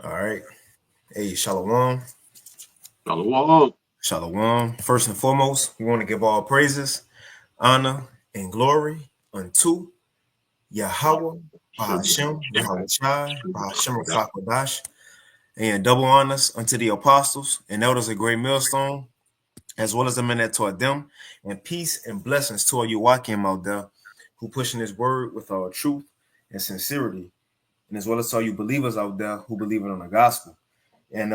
All right. Hey, Shalom. Shalom. Shalom. First and foremost, we want to give all praises, honor, and glory unto Yahweh, Bahashem, Yahweh Shai, Bahashem Rafakwadash, and double honors unto the apostles and elders of Great Millstone, as well as the men that taught them, and peace and blessings to all you Wakim out there who pushing his word with truth and sincerity, and as well as to all you believers out there who believe in the gospel. And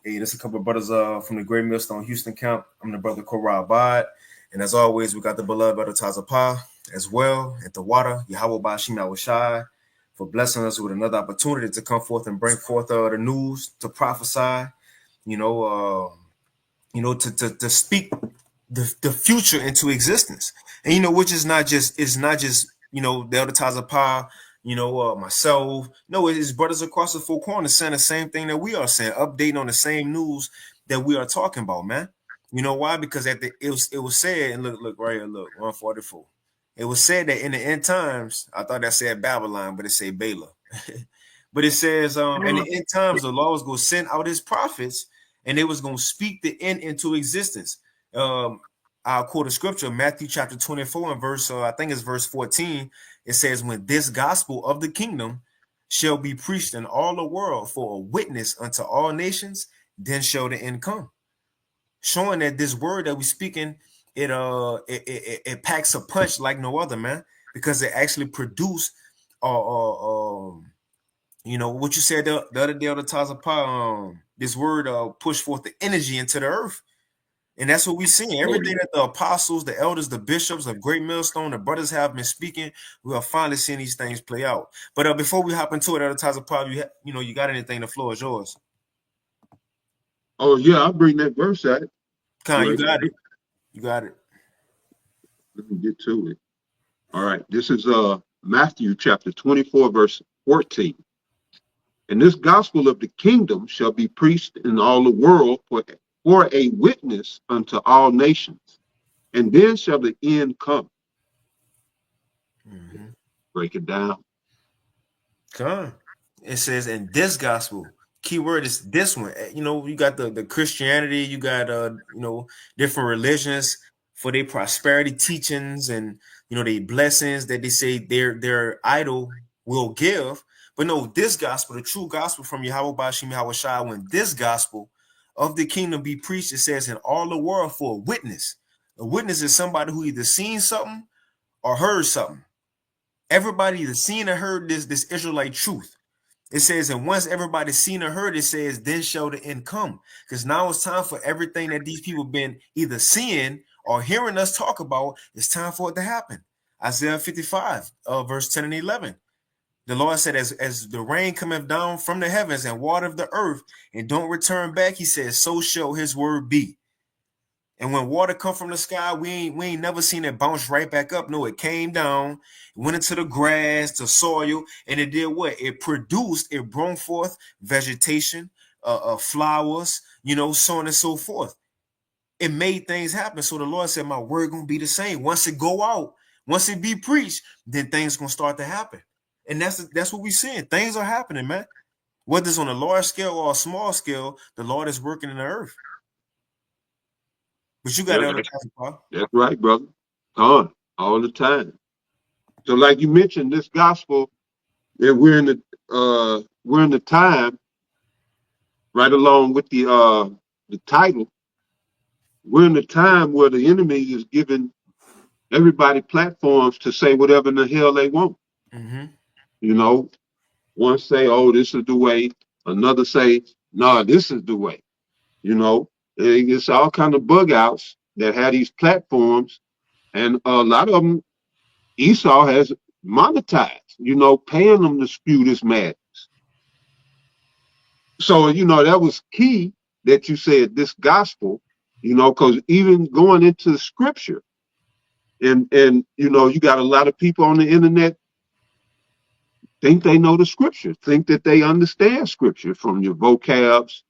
hey, there's a couple of brothers from the Great Millstone Houston camp. I'm the brother Korah Abad. And as always, we got the beloved brother Tazapah as well at the water, Yahweh Bashim Yahushai, for blessing us with another opportunity to come forth and bring forth the news, to prophesy, you know, to speak the future into existence. And which is not just the elder Tazapah, myself. No, it's brothers across the four corners saying the same thing that we are saying, updating on the same news that we are talking about, man. You know why? Because it was said, and look right here, look 144. It was said that in the end times, I thought that said Babylon, but it said Bala. But it says, in the end times, the Lord was going to send out his prophets, and they was going to speak the end into existence. I'll quote a scripture, Matthew chapter 24 and verse, I think it's verse 14. It says, when this gospel of the kingdom shall be preached in all the world for a witness unto all nations, then shall the end come. Showing that this word that we speaking, it packs a punch like no other, man, because it actually produced what you said the other day on the Tazapah, this word push forth the energy into the earth. And that's what we're seeing. Every day that the apostles, the elders, the bishops of Great Millstone, the brothers have been speaking, we are finally seeing these things play out. But before we hop into it, Elder Tazapah, you got anything? The floor is yours. Oh yeah, I'll bring that verse out. Con, you Right. got it. You got it. Let me get to it. All right. This is Matthew chapter 24, verse 14. And this gospel of the kingdom shall be preached in all the world for a witness unto all nations. And then shall the end come. Mm-hmm. Break it down. Con. It says, in this gospel, keyword is this one. You got the Christianity, you got different religions for their prosperity teachings and the blessings that they say their idol will give. But no, this gospel, the true gospel from Yahweh Bashim Yahweh Shai, when this gospel of the kingdom be preached, it says in all the world for a witness. A witness is somebody who either seen something or heard something. Everybody either seen or heard this Israelite truth. It says, and once everybody's seen or heard, it says, then shall the end come. Because now it's time for everything that these people been either seeing or hearing us talk about. It's time for it to happen. Isaiah 55, verse 10 and 11. The Lord said, as the rain cometh down from the heavens and water the earth and don't return back, he says, so shall his word be. And when water come from the sky, we ain't never seen it bounce right back up. No, it came down, went into the grass, the soil, and it did what? It brought forth vegetation, flowers, so on and so forth. It made things happen. So the Lord said, my word gonna be the same. Once it go out, once it be preached, then things gonna start to happen. And that's what we're seeing. Things are happening, man. Whether it's on a large scale or a small scale, the Lord is working in the earth. But you got That's, other time, Paul. that's right, brother. All the time. So, like you mentioned, this gospel that we're in the time right along with the title. We're in the time where the enemy is giving everybody platforms to say whatever in the hell they want. Mm-hmm. You know, one say, "Oh, this is the way," another say, "No, this is the way." You know, it's all kind of bug outs that have these platforms, and a lot of them Esau has monetized. Paying them to spew this madness. So that was key that you said this gospel. Because even going into the scripture, and you got a lot of people on the internet think they know the scripture, think that they understand scripture from your vocabs,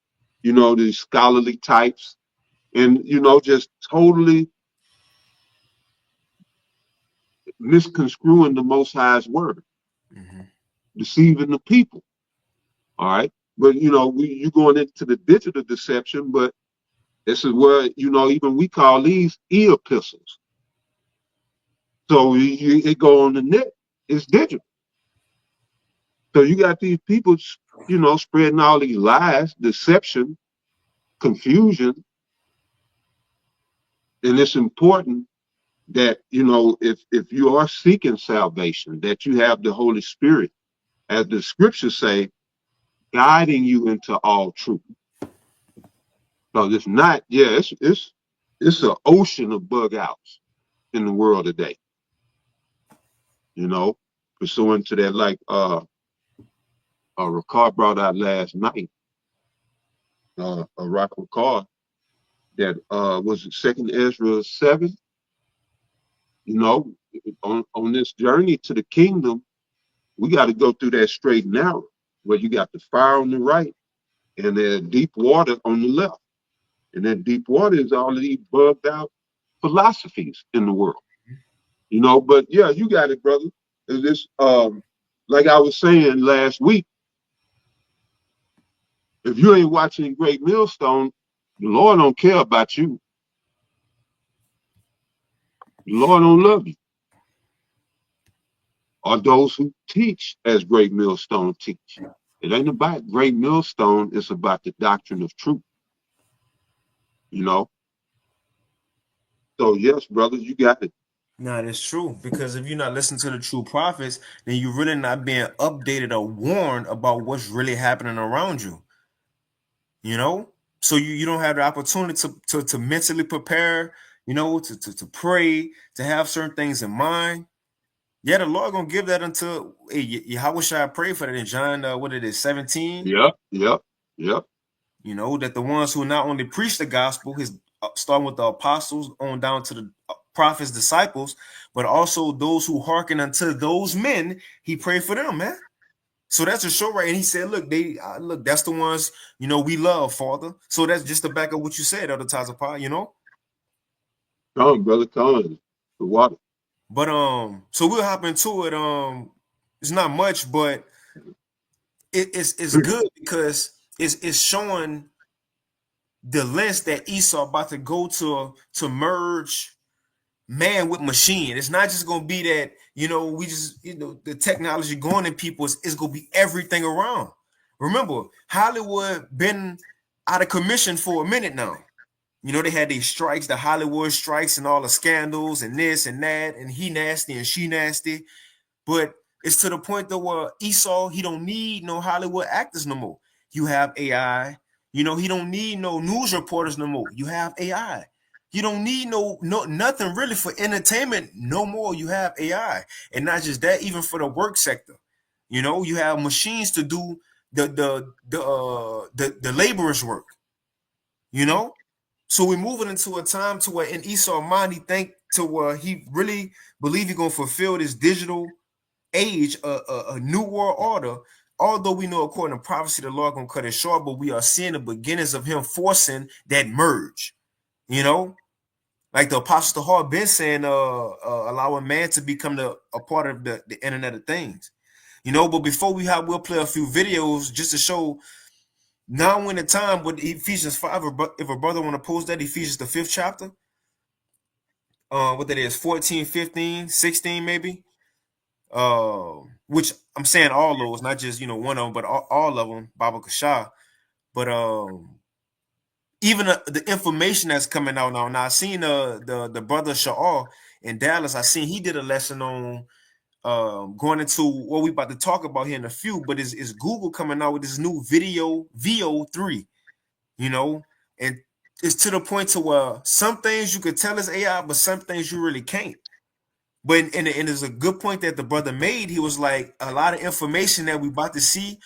these scholarly types, and just totally misconstruing the Most High's word, Mm-hmm. deceiving the people. All right. But you going into the digital deception, but this is where even we call these e-epistles. So it go on the net. It's digital. So you got these people, spreading all these lies, deception, confusion, and it's important that if you are seeking salvation, that you have the Holy Spirit, as the scriptures say, guiding you into all truth. Because if not, it's an ocean of bug outs in the world today. Pursuant to that, like Ricard brought out last night, a rock Ricard that was it Second Ezra 7. On this journey to the kingdom, we got to go through that straight and narrow, where you got the fire on the right and the deep water on the left. And that deep water is all of these bugged out philosophies in the world. But yeah, you got it, brother. This like I was saying last week, if you ain't watching Great Millstone, the Lord don't care about you. The Lord don't love you. Or those who teach as Great Millstone teach. It ain't about Great Millstone, it's about the doctrine of truth. So yes, brother, you got it. No, that's true. Because if you're not listening to the true prophets, then you're really not being updated or warned about what's really happening around you. So you don't have the opportunity to mentally prepare, to pray, to have certain things in mind. Yeah, the Lord gonna give that unto Yahweh shall I pray for that in John, 17? Yep. That the ones who not only preach the gospel, starting with the apostles on down to the prophets, disciples, but also those who hearken unto those men, he prayed for them, man. So that's a show, right? And he said, look, that's the ones, we love, Father. So that's just to back up what you said, Elder Tazapah, Come on, brother, come on. The water. But so we'll hop into it. It's not much, but it's good because it's showing the lengths that Esau about to go to merge man with machine. It's not just gonna be that, we just, the technology going in people is gonna be everything around. Remember, Hollywood been out of commission for a minute now. They had these strikes, the Hollywood strikes, and all the scandals and this and that, and he nasty and she nasty. But it's to the point though where Esau, he don't need no Hollywood actors no more. You have AI. He don't need no news reporters no more. You have AI. You don't need no nothing really for entertainment no more. You have AI, and not just that, even for the work sector. You have machines to do the laborers' work. So we're moving into a time to where in Esau's mind, he think to where he really believe he's gonna fulfill this digital age, a new world order. Although we know according to prophecy, the Lord gonna cut it short, but we are seeing the beginnings of him forcing that merge. Like the Apostle Hall been saying, allowing man to become a part of the Internet of Things. But before we'll play a few videos just to show. Now in the time with Ephesians 5, if a brother want to post that, Ephesians the 5th chapter, what that is, 14, 15, 16 maybe, which I'm saying all those, not just, one of them, but all of them, Baba Kashah. But even the information that's coming out now, I seen the brother Sha'ar in Dallas, I seen he did a lesson on going into what we about to talk about here in a few, but is Google coming out with this new video VO3, and it's to the point to where some things you could tell is AI, but some things you really can't. But and it's a good point that the brother made. He was like, a lot of information that we about to see,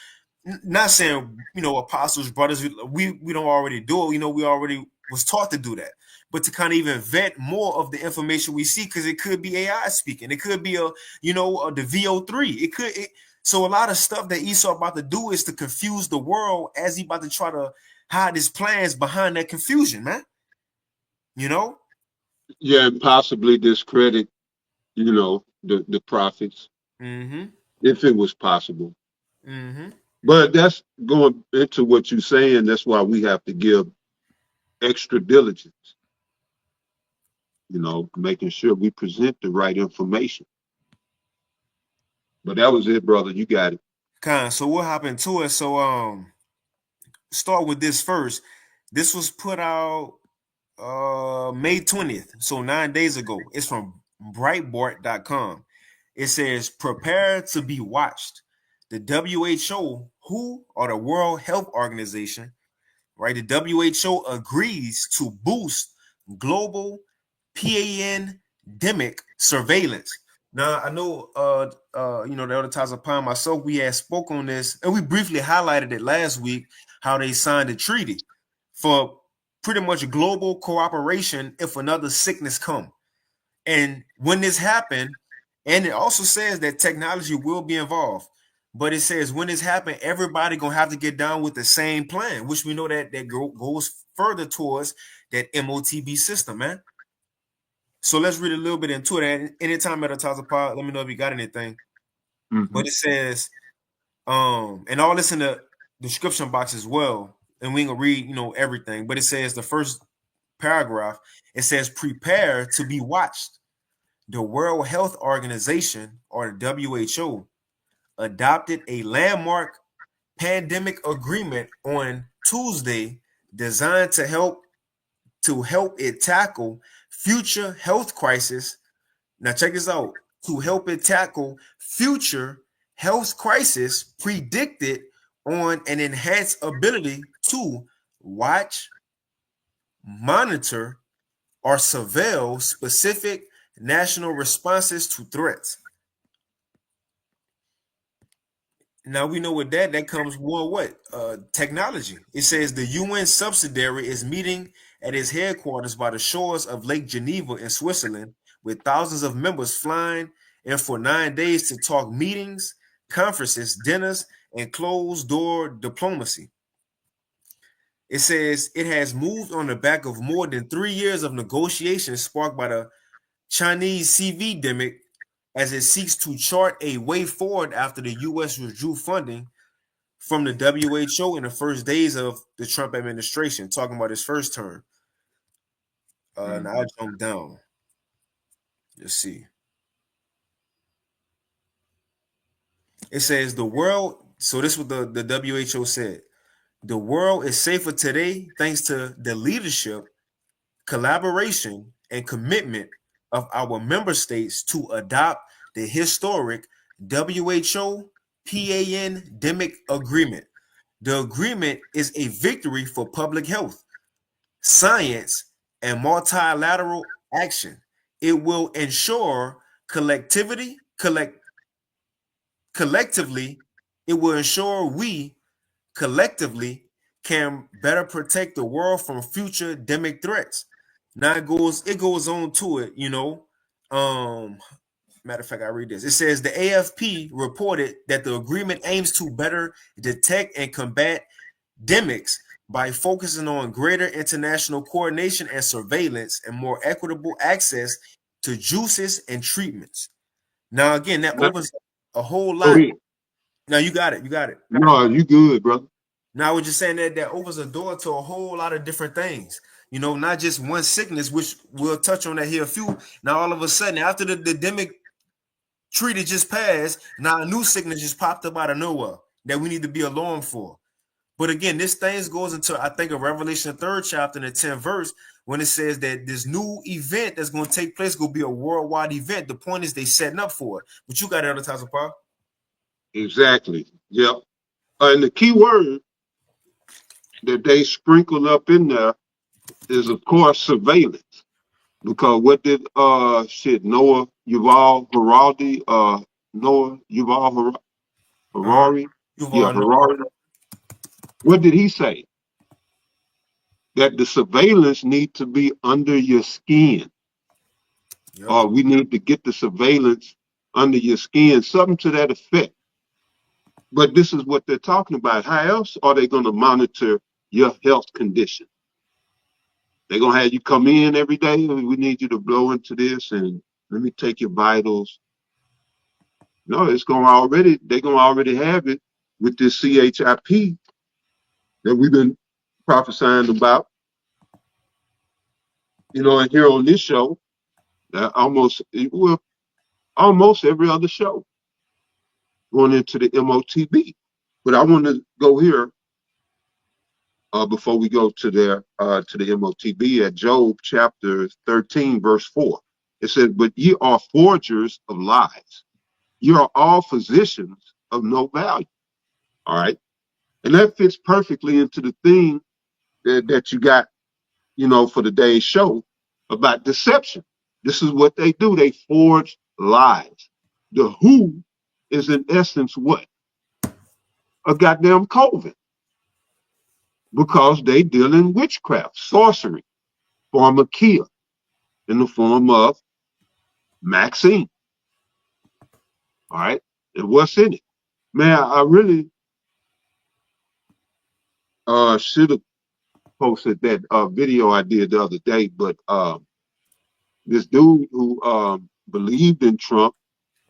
not saying, apostles, brothers, we don't already do it. We already was taught to do that. But to kind of even vet more of the information we see, because it could be AI speaking, it could be the VO3. So a lot of stuff that Esau about to do is to confuse the world as he about to try to hide his plans behind that confusion, man. Yeah, and possibly discredit, the prophets, Mm-hmm. if it was possible. Mm-hmm. But that's going into what you're saying. That's why we have to give extra diligence, making sure we present the right information. But that was it, brother. You got it. So what happened to it? So start with this first. This was put out May 20th, so 9 days ago. It's from Breitbart.com. It says, prepare to be watched. The WHO, or the World Health Organization, right? The WHO agrees to boost global pandemic surveillance. Now, I know, the other times upon myself, we had spoke on this, and we briefly highlighted it last week, how they signed a treaty for pretty much global cooperation if another sickness come. And when this happened, and it also says that technology will be involved, but it says when this happened, everybody gonna have to get down with the same plan, which we know that goes further towards that MOTB system, man. So let's read a little bit into it. Anytime at a Tazapod, let me know if you got anything. Mm-hmm. But it says, and all this in the description box as well, and we can read, everything. But it says the first paragraph, it says, prepare to be watched. The World Health Organization, or the WHO, adopted a landmark pandemic agreement on Tuesday designed to help it tackle future health crisis. Now check this out. To help it tackle future health crisis predicted on an enhanced ability to watch, monitor, or surveil specific national responses to threats. Now we know with that comes what? Technology. It says the UN subsidiary is meeting at its headquarters by the shores of Lake Geneva in Switzerland, with thousands of members flying in for 9 days to talk meetings, conferences, dinners, and closed-door diplomacy. It says it has moved on the back of more than 3 years of negotiations sparked by the Chinese CV-demic, as it seeks to chart a way forward after the U.S. withdrew funding from the WHO in the first days of the Trump administration, talking about his first term. Now I'll jump down. Let's see. It says the world, so this is what the WHO said. The world is safer today thanks to the leadership, collaboration, and commitment of our member states to adopt the historic WHO pandemic agreement. The agreement is a victory for public health, science, and multilateral action. It will ensure collectively, it will ensure we collectively can better protect the world from future demic threats. Now it goes on to it, matter of fact, I read this. It says the AFP reported that the agreement aims to better detect and combat demics by focusing on greater international coordination and surveillance and more equitable access to juices and treatments. Now, again, that opens a whole lot. Now, you got it. No, you good, brother. Now, I was just saying that opens a door to a whole lot of different things. Not just one sickness, which we'll touch on that here a few. Now, all of a sudden, after the demic treaty just passed, now a new sickness just popped up out of nowhere that we need to be alarmed for. But again, this thing goes into, I think, a Revelation 3rd chapter in the 10th verse, when it says that this new event that's going to take place will be a worldwide event. The point is they setting up for it. But you got it, Elder Paul. Exactly. Yep. And the key word that they sprinkle up in there is, of course, surveillance. Because what did Noah Yuval Harari, Harari. What did he say? That the surveillance need to be under your skin. Yep. We need to get the surveillance under your skin, something to that effect. But this is what they're talking about. How else are they going to monitor your health condition? They're going to have you come in every day. We need you to blow into this and let me take your vitals. No, they're going to already have it with this CHIP that we've been prophesying about, you know, and here on this show, almost every other show going into the MOTB. But I want to go here before we go to the MOTB at Job chapter 13, verse 4. It says, "But ye are forgers of lies. You are all physicians of no value." All right. And that fits perfectly into the thing that you got, you know, for today's show about deception. This is what they do. They forge lies. The who is in essence what? A goddamn coven. Because they deal in witchcraft, sorcery, pharmakia, in the form of Maxine. All right. And what's in it? Man, I really should have posted that video I did the other day, but this dude who believed in Trump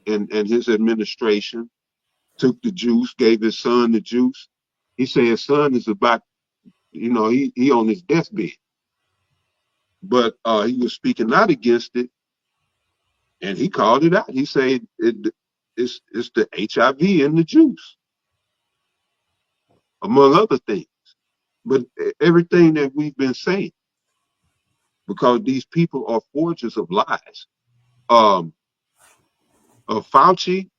and his administration took the juice, gave his son the juice. He said his son is about, you know, he on his deathbed. But he was speaking out against it, and he called it out. He said it's the HIV in the juice, among other things. But everything that we've been saying, because these people are forgers of lies. Fauci,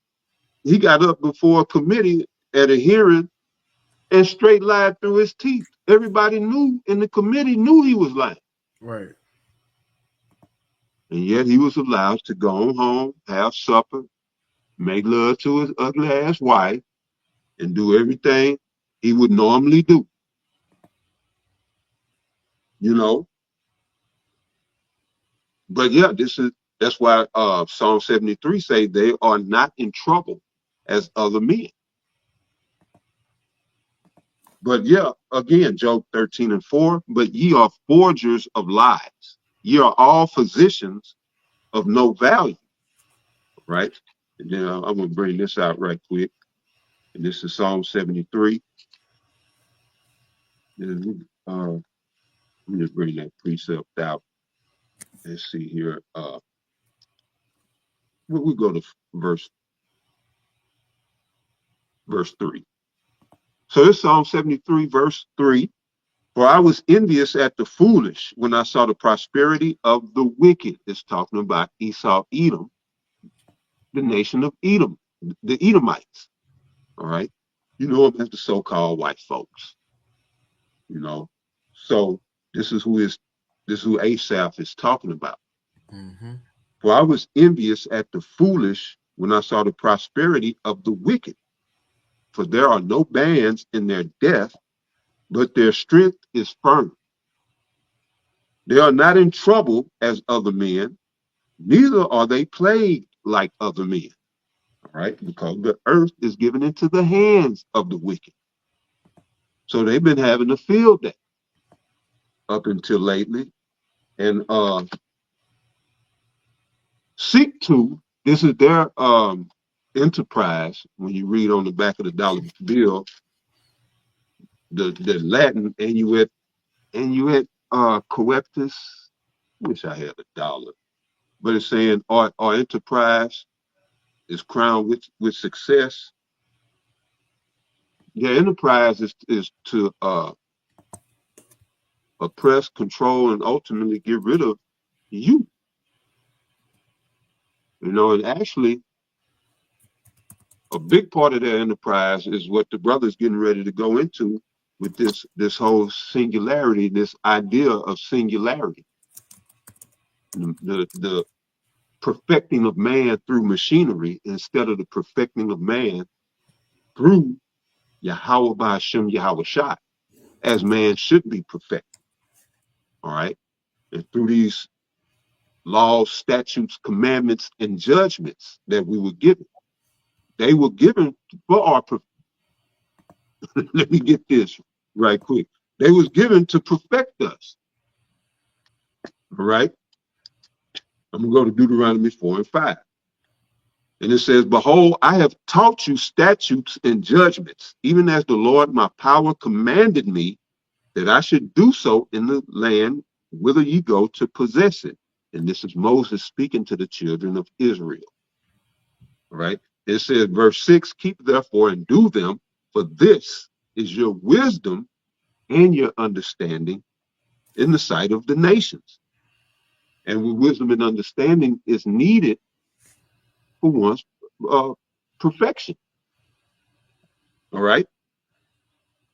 he got up before a committee at a hearing and straight lied through his teeth. Everybody knew in the committee knew he was lying. Right. And yet he was allowed to go home, have supper, make love to his ugly ass wife, and do everything he would normally do. You know? But yeah, that's why Psalm 73 say they are not in trouble as other men. But yeah, again, Job 13 and 4, but ye are forgers of lies. Ye are all physicians of no value. Right? And then I'm going to bring this out right quick. And this is Psalm 73. Let me just bring that precept out. Let's see here. We go to verse 3. So this Psalm 73, verse 3. For I was envious at the foolish when I saw the prosperity of the wicked. It's talking about Esau, Edom, the nation of Edom, the Edomites. All right. You know them as the so-called white folks. You know. So this is who Asaph is talking about. Mm-hmm. For I was envious at the foolish when I saw the prosperity of the wicked. For there are no bands in their death, but their strength is firm. They are not in trouble as other men, neither are they plagued like other men. All right, because the earth is given into the hands of the wicked. So they've been having a field day up until lately. And seek to, this is their enterprise. When you read on the back of the dollar bill, the Latin Annuet Coeptus, wish I had $1, but it's saying our enterprise is crowned with success. Their enterprise is to oppress, control, and ultimately get rid of you. You know, and actually, a big part of their enterprise is what the brother's getting ready to go into with this whole singularity, this idea of singularity. The perfecting of man through machinery instead of the perfecting of man through Yahweh Ba'ashem Yahweh Shai, as man should be perfected. All right. And through these laws, statutes, commandments, and judgments that we were given, they were given for our let me get this right quick. They was given to perfect us. All right. I'm gonna go to Deuteronomy 4 and 5. And it says, behold, I have taught you statutes and judgments, even as the Lord my power commanded me that I should do so in the land whither ye go to possess it. And this is Moses speaking to the children of Israel. All right. It says, verse 6, keep therefore and do them, for this is your wisdom and your understanding in the sight of the nations. And wisdom and understanding is needed for one's perfection. All right.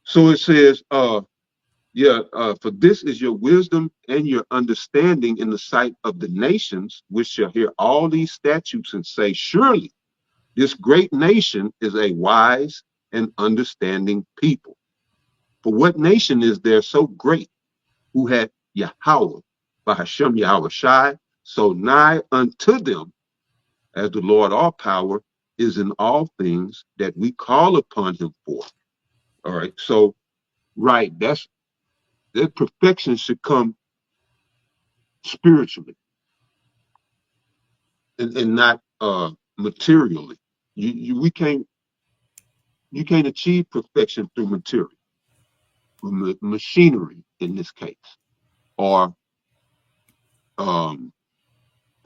So it says, for this is your wisdom and your understanding in the sight of the nations, which shall hear all these statutes and say, surely this great nation is a wise and understanding people. For what nation is there so great who had Yahweh, Bahashem Yahweh Shai, so nigh unto them as the Lord all power is in all things that we call upon him for. All right. So, right, that perfection should come spiritually and not materially. You can't achieve perfection through material, machinery in this case, or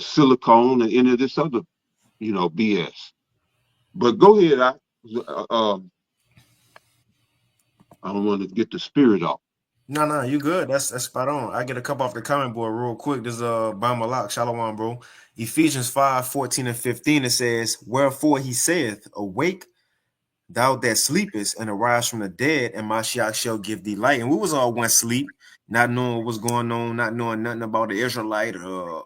silicone or any of this other, BS. But go ahead, I don't want to get the spirit off. No, you good. That's spot on. I get a couple off the comment board real quick. This is Bamalak, Shalom, bro. Ephesians 5:14-15, it says, wherefore he saith, awake, thou that sleepest, and arise from the dead, and Mashiach shall give thee light. And we was all once sleep, not knowing what's going on, not knowing nothing about the Israelite, our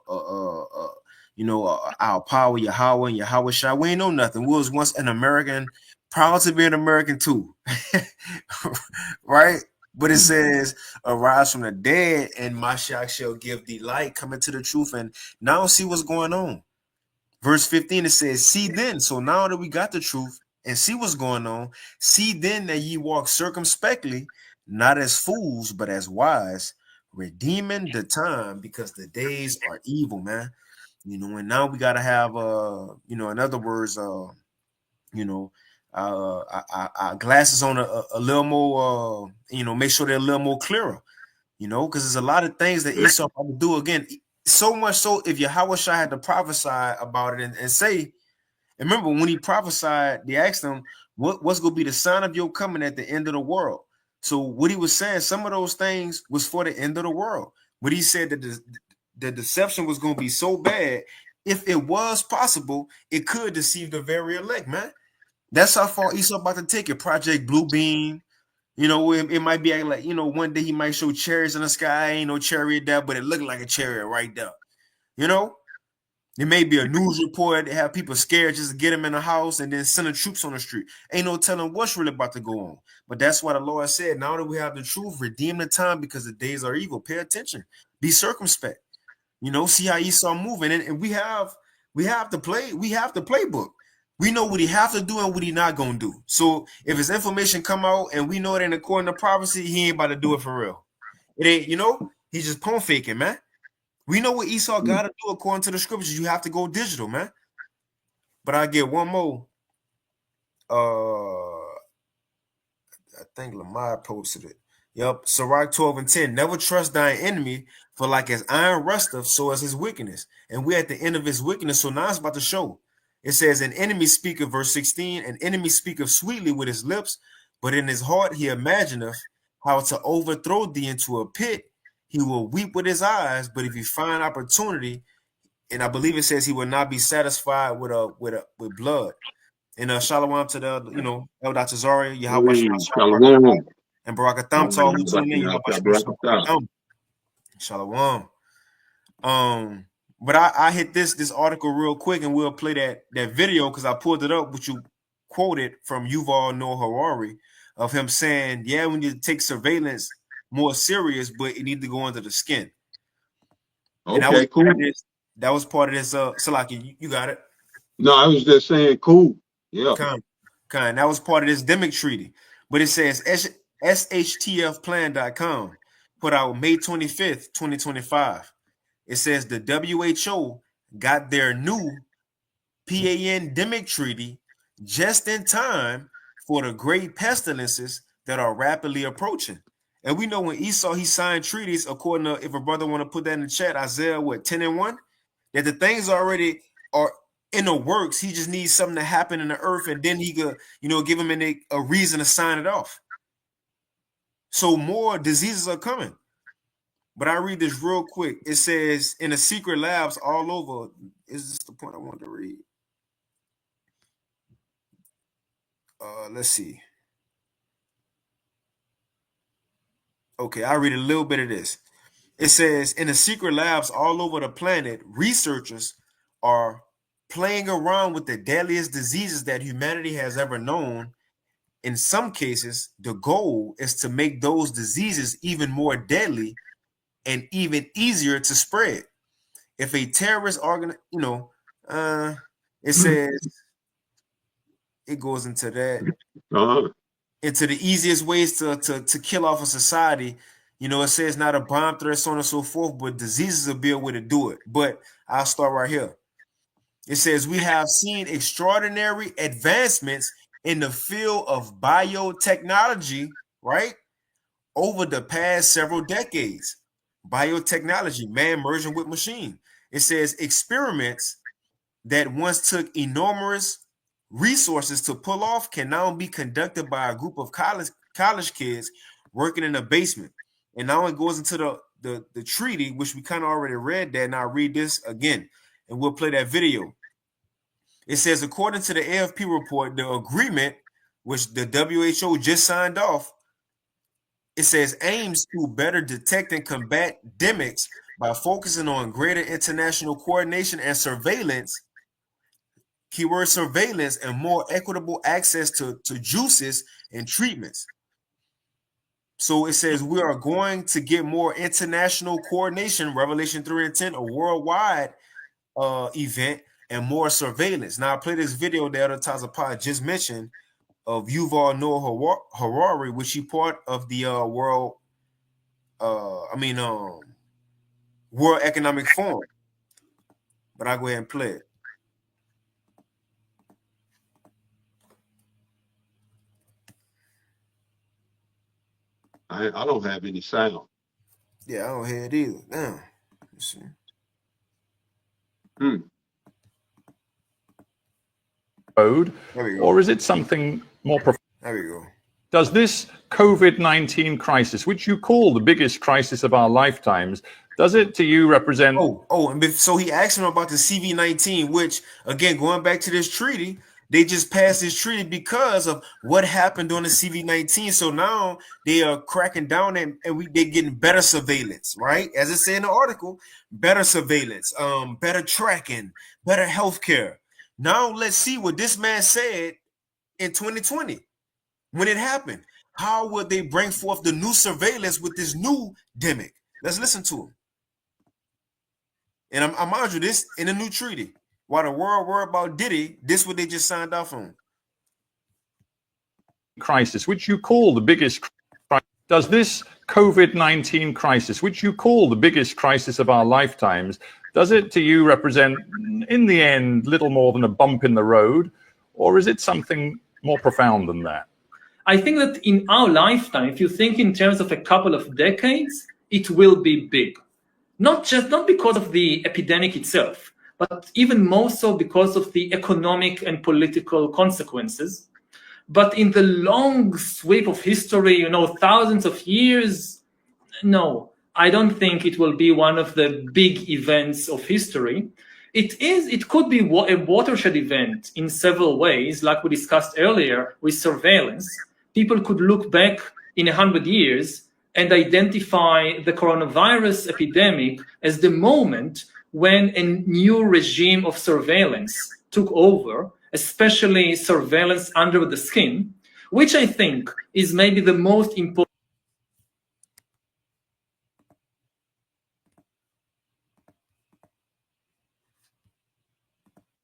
power, Yahweh and Yahweh Shai. We ain't know nothing. We was once an American, proud to be an American too. Right? But it says, arise from the dead, and Mashiach shall give thee light, come into the truth, and now see what's going on. Verse 15, it says, see then, so now that we got the truth and see what's going on, see then that ye walk circumspectly, not as fools, but as wise, redeeming the time, because the days are evil, man. And now we got to have, in other words, our glasses on a little more, make sure they're a little more clearer, because there's a lot of things that Esau will do again. So much so, if Yahweh Shai had to prophesy about it and say, and remember when he prophesied, they asked him, what's going to be the sign of your coming at the end of the world? So what he was saying, some of those things was for the end of the world. But he said that the deception was going to be so bad, if it was possible, it could deceive the very elect, man. That's how far Esau about to take it. Project Blue Beam. It might be like, one day he might show chariots in the sky. Ain't no chariot there, but it looked like a chariot right there. There may be a news report that have people scared just to get them in the house and then send the troops on the street. Ain't no telling what's really about to go on. But that's why the Lord said, now that we have the truth, redeem the time because the days are evil. Pay attention. Be circumspect. See how Esau moving. And we have the playbook. We know what he have to do and what he not gonna do. So if his information come out and we know it ain't according to prophecy, he ain't about to do it for real. It ain't, he's just pwn faking, man. We know what Esau got to do according to the scriptures. You have to go digital, man. But I get one more. I think Lamar posted it. Yep. Sirach 12:10. Never trust thine enemy, for like as iron rusteth, so is his wickedness. And we're at the end of his wickedness. So now it's about to show. It says, an enemy speaketh, verse 16, an enemy speaketh sweetly with his lips, but in his heart he imagineth how to overthrow thee into a pit. He will weep with his eyes, but if he find opportunity, and I believe it says he will not be satisfied with blood. And shalom to the El Dr. Yahweh and Barakatham to all who tune in. Shalom. But I hit this article real quick, and we'll play that video because I pulled it up, which you quoted from Yuval Noah Harari, of him saying, yeah, we need to take surveillance more serious, but it need to go under the skin. Okay, cool. That was part of this. Salaki, you got it. No, I was just saying, cool. Yeah. Kind. That was part of this Demic treaty. But it says SHTFplan.com put out May 25th, 2025. It says the WHO got their new pandemic treaty just in time for the great pestilences that are rapidly approaching. And we know when Esau, he signed treaties, according to, if a brother want to put that in the chat, Isaiah, 10:1, that the things already are in the works. He just needs something to happen in the earth, and then he could, give him a reason to sign it off. So more diseases are coming. But I read this real quick. It says, in the secret labs all over, is this the point I wanted to read? Let's see. Okay, I'll read a little bit of this. It says, in the secret labs all over the planet, researchers are playing around with the deadliest diseases that humanity has ever known. In some cases, the goal is to make those diseases even more deadly and even easier to spread. If a terrorist it says, it goes into that. Into the easiest ways to kill off a society. It says not a bomb threat, so on and so forth, but diseases will be a way to do it. But I'll start right here. It says, we have seen extraordinary advancements in the field of biotechnology, right, over the past several decades. Biotechnology, man merging with machine. It says experiments that once took enormous resources to pull off can now be conducted by a group of college kids working in a basement. And now it goes into the treaty, which we kind of already read that. And I'll read this again, and we'll play that video. It says, according to the AFP report, the agreement, which the WHO just signed off, it says aims to better detect and combat demics by focusing on greater international coordination and surveillance, keyword surveillance, and more equitable access to juices and treatments. So it says we are going to get more international coordination, Revelation 3:10, a worldwide event, and more surveillance. Now I play this video that Tazapah just mentioned of Yuval Noah Harari, which he part of the World Economic Forum. But I'll go ahead and play it. I don't have any sound. Yeah, I don't hear it either. Damn. Let's see. Or is it something more profound? There we go. Does this COVID-19 crisis, which you call the biggest crisis of our lifetimes, does it to you represent? And so he asked him about the CV-19, which, again, going back to this treaty, they just passed this treaty because of what happened during the CV-19. So now they are cracking down and they're getting better surveillance, right? As it said in the article, better surveillance, better tracking, better healthcare. Now let's see what this man said in 2020 when it happened. How would they bring forth the new surveillance with this new demic? Let's listen to him. And I mind you, this in the new treaty. While the world worried about Diddy, this is what they just signed off on. Crisis, which you call the biggest crisis. Does this COVID-19 crisis, which you call the biggest crisis of our lifetimes, does it to you represent, in the end, little more than a bump in the road? Or is it something more profound than that? I think that in our lifetime, if you think in terms of a couple of decades, it will be big. Not because of the epidemic itself, but even more so because of the economic and political consequences. But in the long sweep of history, thousands of years, no, I don't think it will be one of the big events of history. It could be a watershed event in several ways, like we discussed earlier with surveillance. People could look back in 100 years and identify the coronavirus epidemic as the moment when a new regime of surveillance took over, especially surveillance under the skin, which I think is maybe the most important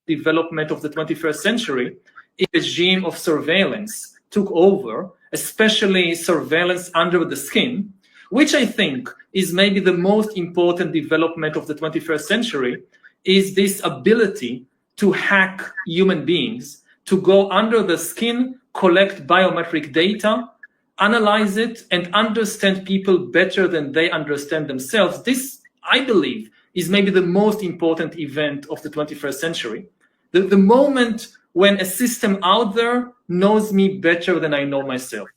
development of the 21st century. A regime of surveillance took over, especially surveillance under the skin, which I think is maybe the most important development of the 21st century, is this ability to hack human beings, to go under the skin, collect biometric data, analyze it, and understand people better than they understand themselves. This, I believe, is maybe the most important event of the 21st century. The moment when a system out there knows me better than I know myself.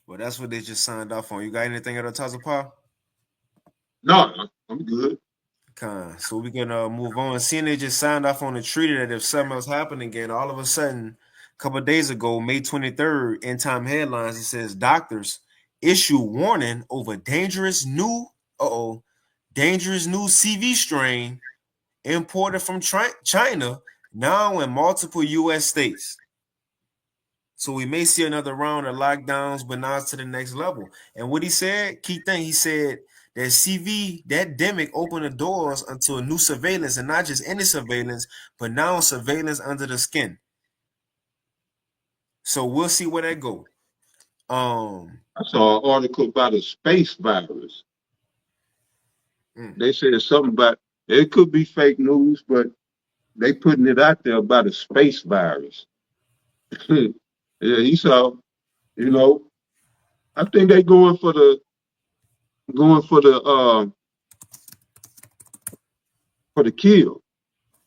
Well, that's what they just signed off on. You got anything at Tazapar? No, I'm good. So we can move on. Seeing they just signed off on a treaty that if something else happened again, all of a sudden, a couple of days ago, May 23rd, End Time headlines, it says doctors issue warning over dangerous new CV strain imported from China now in multiple U.S. states. So we may see another round of lockdowns, but now it's to the next level. And what he said, key thing, he said that that demic opened the doors until new surveillance, and not just any surveillance, but now surveillance under the skin. So we'll see where that goes. I saw an article about a space virus. They said something about, it could be fake news, but they putting it out there about a space virus. Yeah, he saw, you know, I think they going for the kill.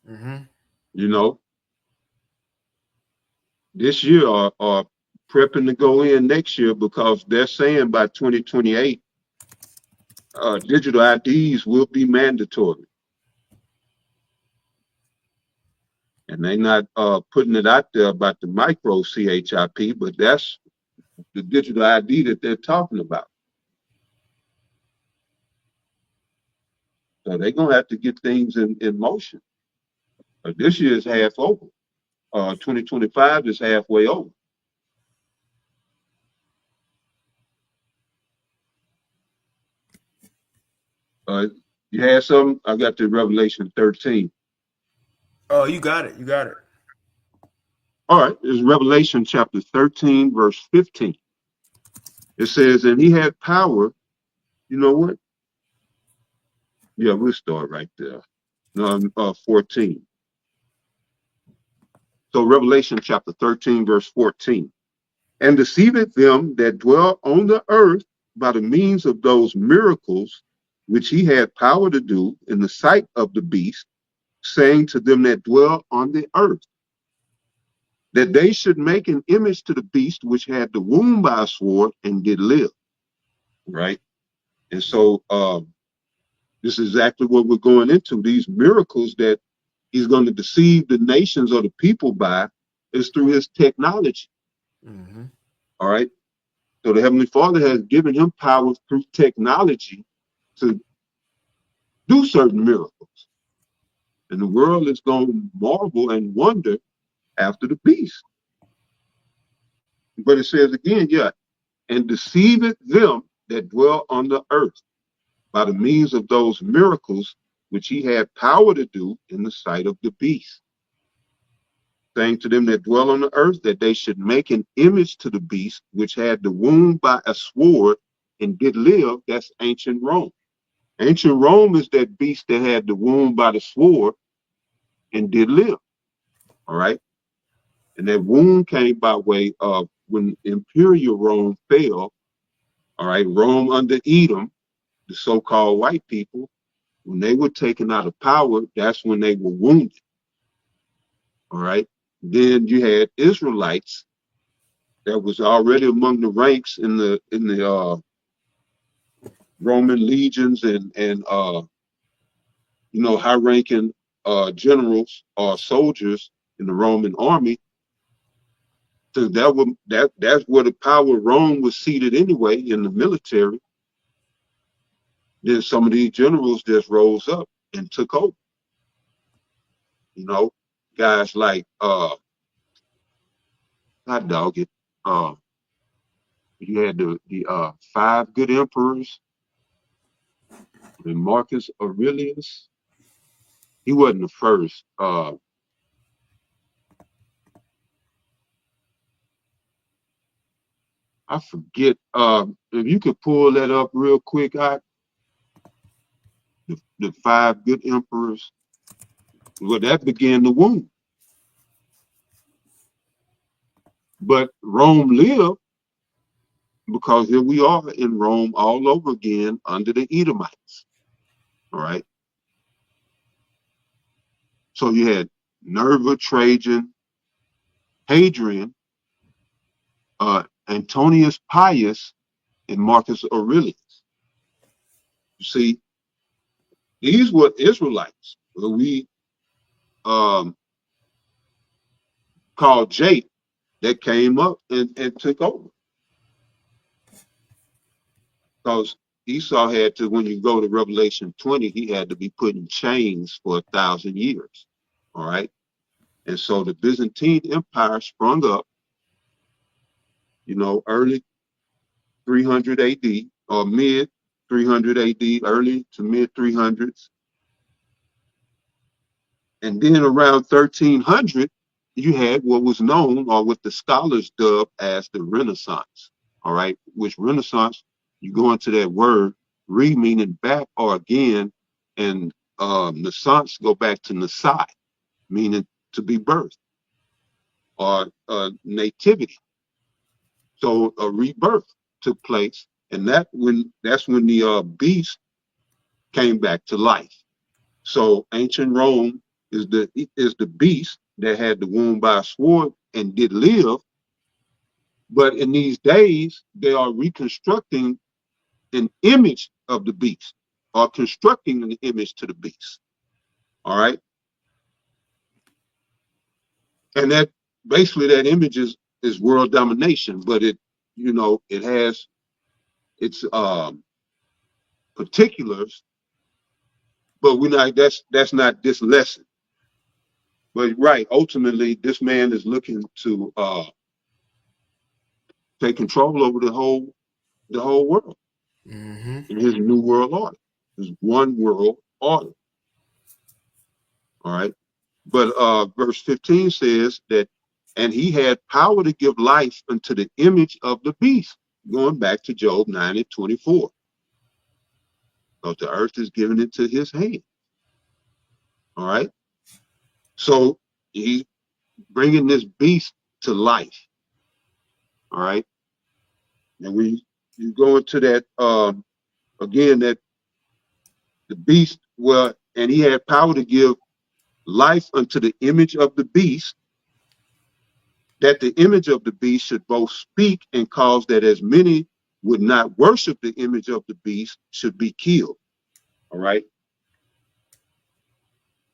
You know, this year are prepping to go in next year because they're saying by 2028, digital IDs will be mandatory. And they're not putting it out there about the micro CHIP, but that's the digital ID that they're talking about. So they're going to have to get things in motion. This year is half over. 2025 is halfway over. You had some? I got to Revelation 13. Oh, you got it. All right, it's Revelation chapter 13, verse 15. It says, and he had power. You know what? Yeah, we'll start right there. 14. So Revelation chapter 13, verse 14. And deceiveth them that dwell on the earth by the means of those miracles which he had power to do in the sight of the beast, saying to them that dwell on the earth, that they should make an image to the beast which had the wound by a sword and did live. Right? And so this is exactly what we're going into. These miracles that he's going to deceive the nations or the people by is through his technology. All right. So the Heavenly Father has given him power through technology to do certain miracles. And the world is going to marvel and wonder after the beast. But it says again, and deceiveth them that dwell on the earth by the means of those miracles which he had power to do in the sight of the beast, saying to them that dwell on the earth that they should make an image to the beast which had the wound by a sword and did live. That's ancient Rome. Ancient Rome is that beast that had the wound by the sword and did live. All right. And that wound came by way of when Imperial Rome fell. All right. Rome under Edom, the so-called white people, when they were taken out of power, that's when they were wounded. All right. Then you had Israelites that was already among the ranks in the Roman legions and high-ranking generals or soldiers in the Roman army. So that's where the power of Rome was seated anyway, in the military. Then some of these generals just rose up and took over. Guys like you had the 5 good emperors, and Marcus Aurelius. He wasn't the first. I forget. If you could pull that up real quick, the 5 good emperors. Well, that began the wound. But Rome lived because here we are in Rome all over again under the Edomites. All right. So you had Nerva, Trajan, Hadrian, Antonius Pius, and Marcus Aurelius. You see, these were Israelites who we called Jake that came up and took over. Because Esau had to, when you go to Revelation 20, he had to be put in chains for 1,000 years. All right. And so the Byzantine Empire sprung up, early 300 AD or mid 300 AD, early to mid 300s. And then around 1300, you had what was known or what the scholars dubbed as the Renaissance. All right. Which Renaissance, you go into that word, meaning back or again, and Naissance go back to Nasai, meaning to be birthed, or nativity. So a rebirth took place, and that's when the beast came back to life. So ancient Rome is the beast that had the wound by a sword and did live. But in these days, they are reconstructing an image of the beast, or constructing an image to the beast. All right. And that basically that image is world domination, but it has its particulars, but that's not this lesson. But right, ultimately, this man is looking to take control over the whole world in his new world order, his one world order. All right. But verse 15 says that, and he had power to give life unto the image of the beast, going back to Job 9:24. Because the earth is given into his hand. All right. So he's bringing this beast to life. All right. And you go into that, again, that the beast, and he had power to give life unto the image of the beast, that the image of the beast should both speak and cause that as many would not worship the image of the beast should be killed. All right.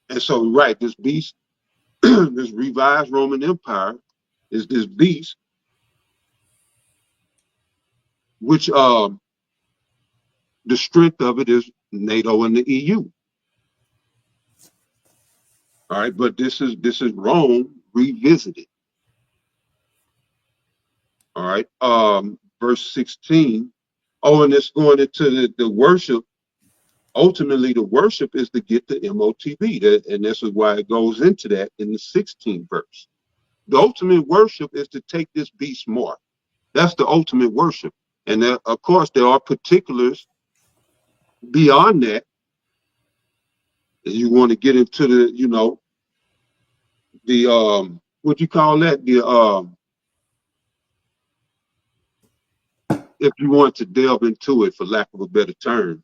And so, right, this beast, this revised Roman Empire is this beast, which the strength of it is NATO and the EU. All right, but this is Rome revisited. All right, verse 16. Oh, and it's going into the worship. Ultimately, the worship is to get the MOTB, and this is why it goes into that in the 16th verse. The ultimate worship is to take this beast mark. That's the ultimate worship. And of course, there are particulars beyond that. You want to get into the, what you call that? If you want to delve into it, for lack of a better term.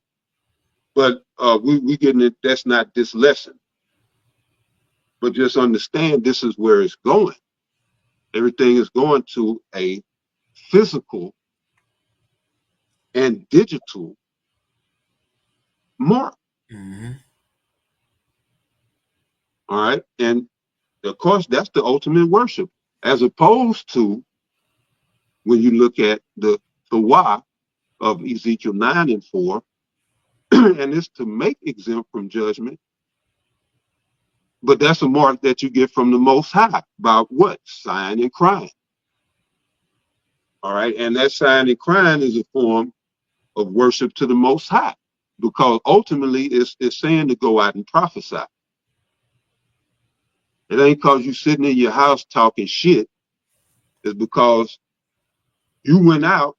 But we getting it, that's not this lesson. But just understand this is where it's going. Everything is going to a physical and digital mark. All right. And of course, that's the ultimate worship, as opposed to when you look at the why of Ezekiel 9:4, and it's to make exempt from judgment. But that's a mark that you get from the Most High by what? Sighing and crying. All right. And that sighing and crying is a form of worship to the Most High, because ultimately it's saying to go out and prophesy. It ain't because you sitting in your house talking shit. It's because you went out,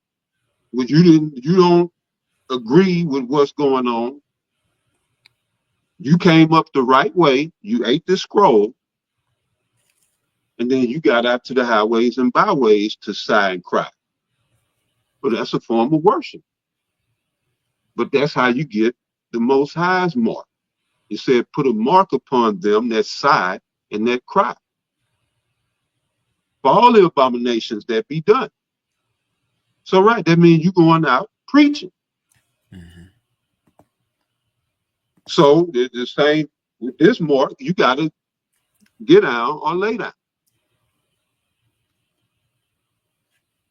but you don't agree with what's going on. You came up the right way, you ate the scroll, and then you got out to the highways and byways to sigh and cry. But that's a form of worship. But that's how you get the Most High's mark. He said, put a mark upon them that sigh and that cry for all the abominations that be done. So, right, that means you going out preaching. Mm-hmm. So, the same with this mark, you got to get down or lay down.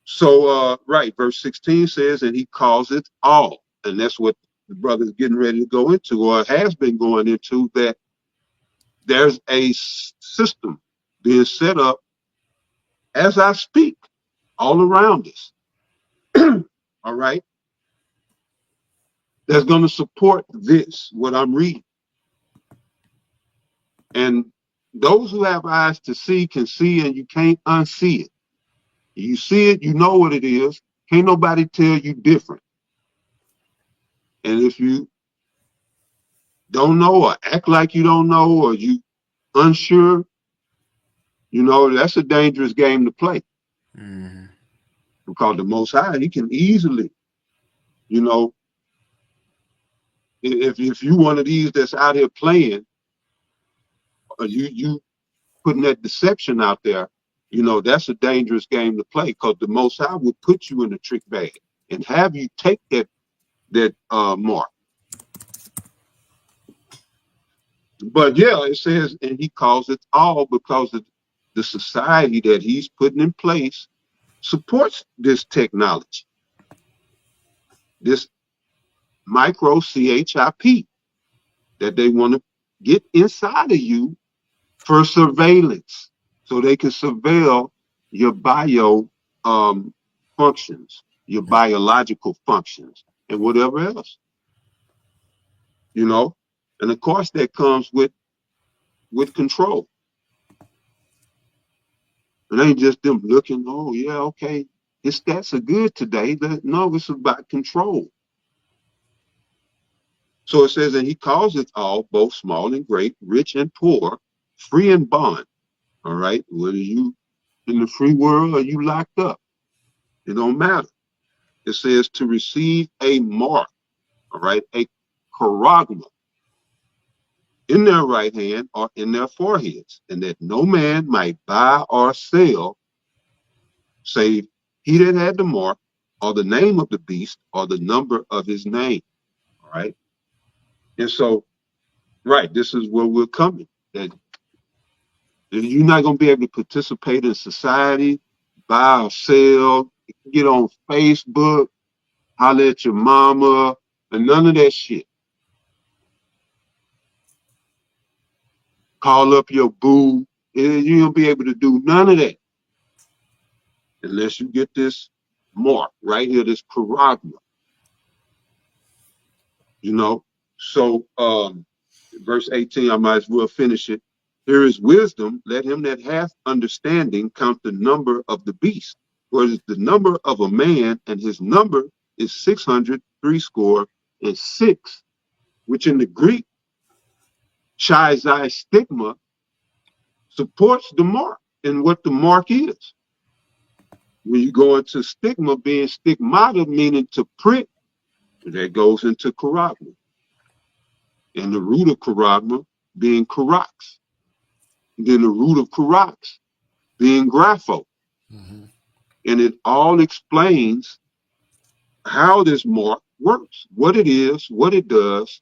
So, right, verse 16 says, and he calls it all. And that's what the brother's getting ready to go into, or has been going into, that there's a system being set up as I speak all around us. All right. That's going to support this, what I'm reading. And those who have eyes to see can see, and you can't unsee it. You see it, you know what it is. Can't nobody tell you different. And if you don't know or act like you don't know, or you unsure, you know, that's a dangerous game to play. Mm-hmm. Because the Most High, he can easily, you know, if you one of these that's out here playing, or you putting that deception out there, you know, that's a dangerous game to play, because the Most High will put you in a trick bag and have you take that mark. But yeah, it says, and he calls it all because of the society that he's putting in place supports this technology, this micro CHIP that they want to get inside of you for surveillance, so they can surveil your bio functions, your biological functions, and whatever else, you know. And of course, that comes with control. It ain't just them looking, oh yeah, okay, his stats are good today. No, it's about control. So it says, and he calls it all, both small and great, rich and poor, free and bond. All right, whether you in the free world or you locked up, it don't matter. It says to receive a mark, all right, a charagma in their right hand or in their foreheads, and that no man might buy or sell save he that had the mark, or the name of the beast, or the number of his name. All right. And so, right, this is where we're coming. That you're not going to be able to participate in society, buy or sell, get on Facebook, holler at your mama, and none of that shit. Call up your boo. You don't be able to do none of that unless you get this mark right here, this charagma. You know, so verse 18, I might as well finish it. Here is wisdom. Let him that hath understanding count the number of the beast, for it is the number of a man, and his number is 666, which in the Greek, chizai stigma, supports the mark and what the mark is. When you go into stigma, being stigmata, meaning to prick, that goes into charagma. And the root of charagma being charax. Then the root of charax being grapho. Mm-hmm. And it all explains how this mark works, what it is, what it does.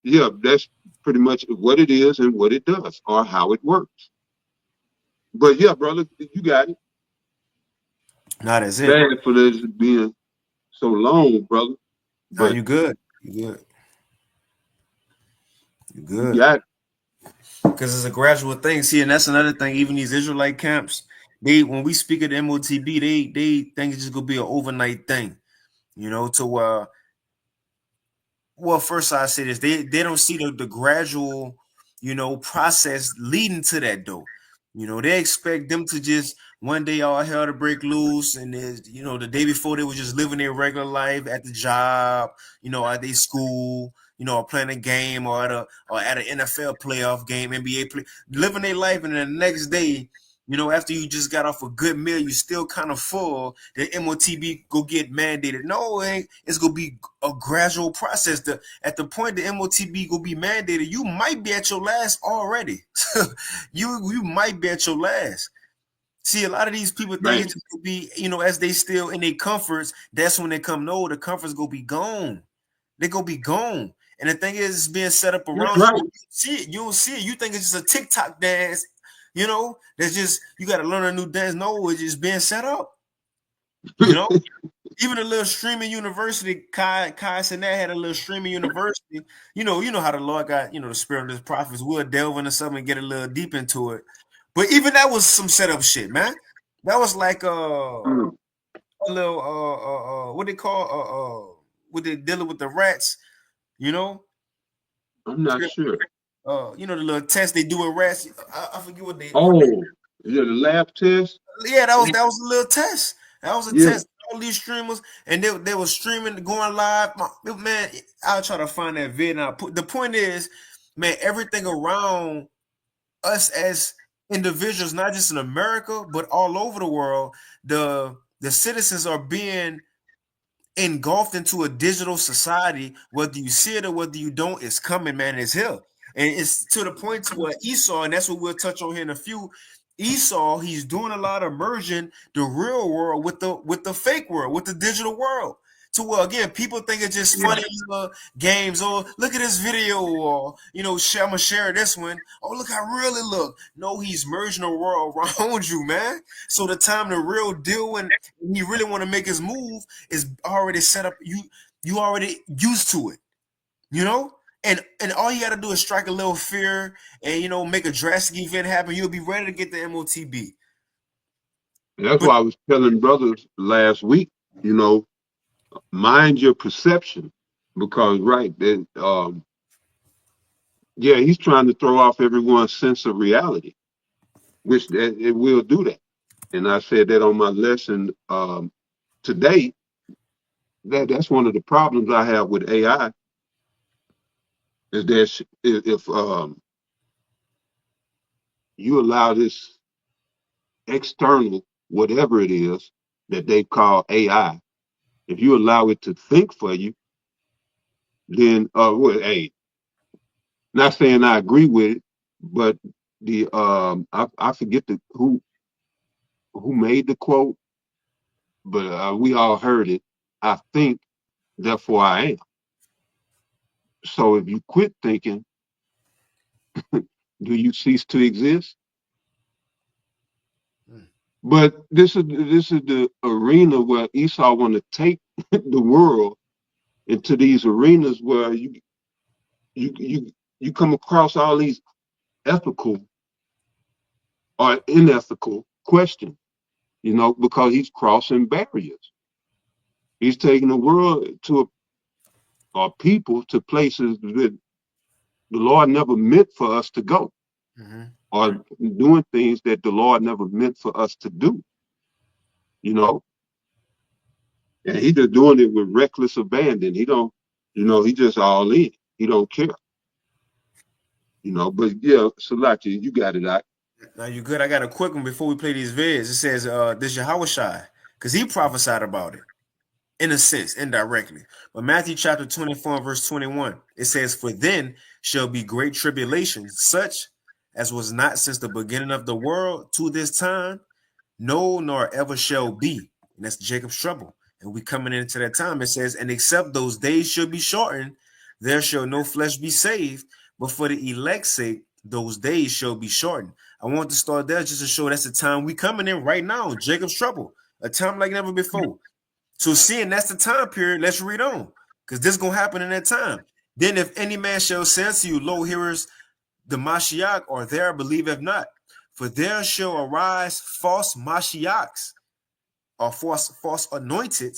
Yeah, that's pretty much what it is and what it does, or how it works. But yeah, brother, you got it. No, that's it. Bad for this being so long, brother. But no, you good. You good. You good. You got it. Because it's a gradual thing. See, and that's another thing. Even these Israelite camps, when we speak at the MOTB, they think it's just gonna be an overnight thing, you know. To well, first I say this: they don't see the gradual, you know, process leading to that though. You know, they expect them to just one day all hell to break loose, and you know, the day before they were just living their regular life at the job, you know, at their school, or playing a game or at an NFL playoff game, NBA play, living their life, and the next day, after you just got off a good meal, you still kind of full. The MOTB go get mandated. No, it ain't. It's gonna be a gradual process. At the point the MOTB go be mandated, you might be at your last already. you might be at your last. See, a lot of these people think it's just gonna be, as they still in their comforts, that's when they come. No, the comforts go be gone. They go be gone. And the thing is, it's being set up around you. You see it. You don't see it. You think it's just a TikTok dance. That's just, you got to learn a new dance. No, it's just being set up. Even a little streaming university, Kai Cenat had a little streaming university. You know how the Lord got, the spirit of the prophets. We'll delve into something and get a little deep into it. But even that was some setup shit, man. That was like a little what they call what they dealing with the rats, I'm not sure. The little test they do with rats. I forget what they. The lab test. Yeah, that was a little test. That was a test. All these streamers, and they were streaming, going live. Man, I'll try to find that video. The point is, man, everything around us as individuals, not just in America, but all over the world, the citizens are being engulfed into a digital society. Whether you see it or whether you don't, it's coming, man. It's here. And it's to the point to where Esau, and that's what we'll touch on here in a few. Esau, he's doing a lot of merging the real world with the fake world, with the digital world. To where, again, people think it's just funny games. Or look at this video, or I'm gonna share this one. Oh, look how real it look. No, he's merging the world around you, man. So the time the real deal, when he really want to make his move, is already set up. You already used to it, And all you got to do is strike a little fear and, make a drastic event happen. You'll be ready to get the MOTB. That's why I was telling brothers last week, mind your perception. Because, he's trying to throw off everyone's sense of reality, which it will do that. And I said that on my lesson today. That's one of the problems I have with AI. Is that if you allow this external, whatever it is that they call AI, if you allow it to think for you, then not saying I agree with it, but the I forget who made the quote, but we all heard it. I think, therefore I am. So if you quit thinking, do you cease to exist? But this is the arena where Esau want to take the world into these arenas where you come across all these ethical or unethical questions, because he's crossing barriers. He's taking the world or people to places that the Lord never meant for us to go, or doing things that the Lord never meant for us to do, and he just doing it with reckless abandon. He don't, he just all in. He don't care, but yeah, Salachi, you got it out. Now you good. I got a quick one before we play these vids. It says, this Yahushua, because he prophesied about it. In a sense, indirectly. But Matthew chapter 24, verse 21, it says, for then shall be great tribulation, such as was not since the beginning of the world to this time, no, nor ever shall be. And that's Jacob's trouble. And we coming into that time, it says, and except those days shall be shortened, there shall no flesh be saved, but for the elect's sake, those days shall be shortened. I want to start there just to show that's the time we coming in right now, Jacob's trouble, a time like never before. So seeing that's the time period, let's read on, because this is going to happen in that time. Then if any man shall say to you, lo, here is the Mashiach, or there believeth not. For there shall arise false Mashiachs, or false anointed,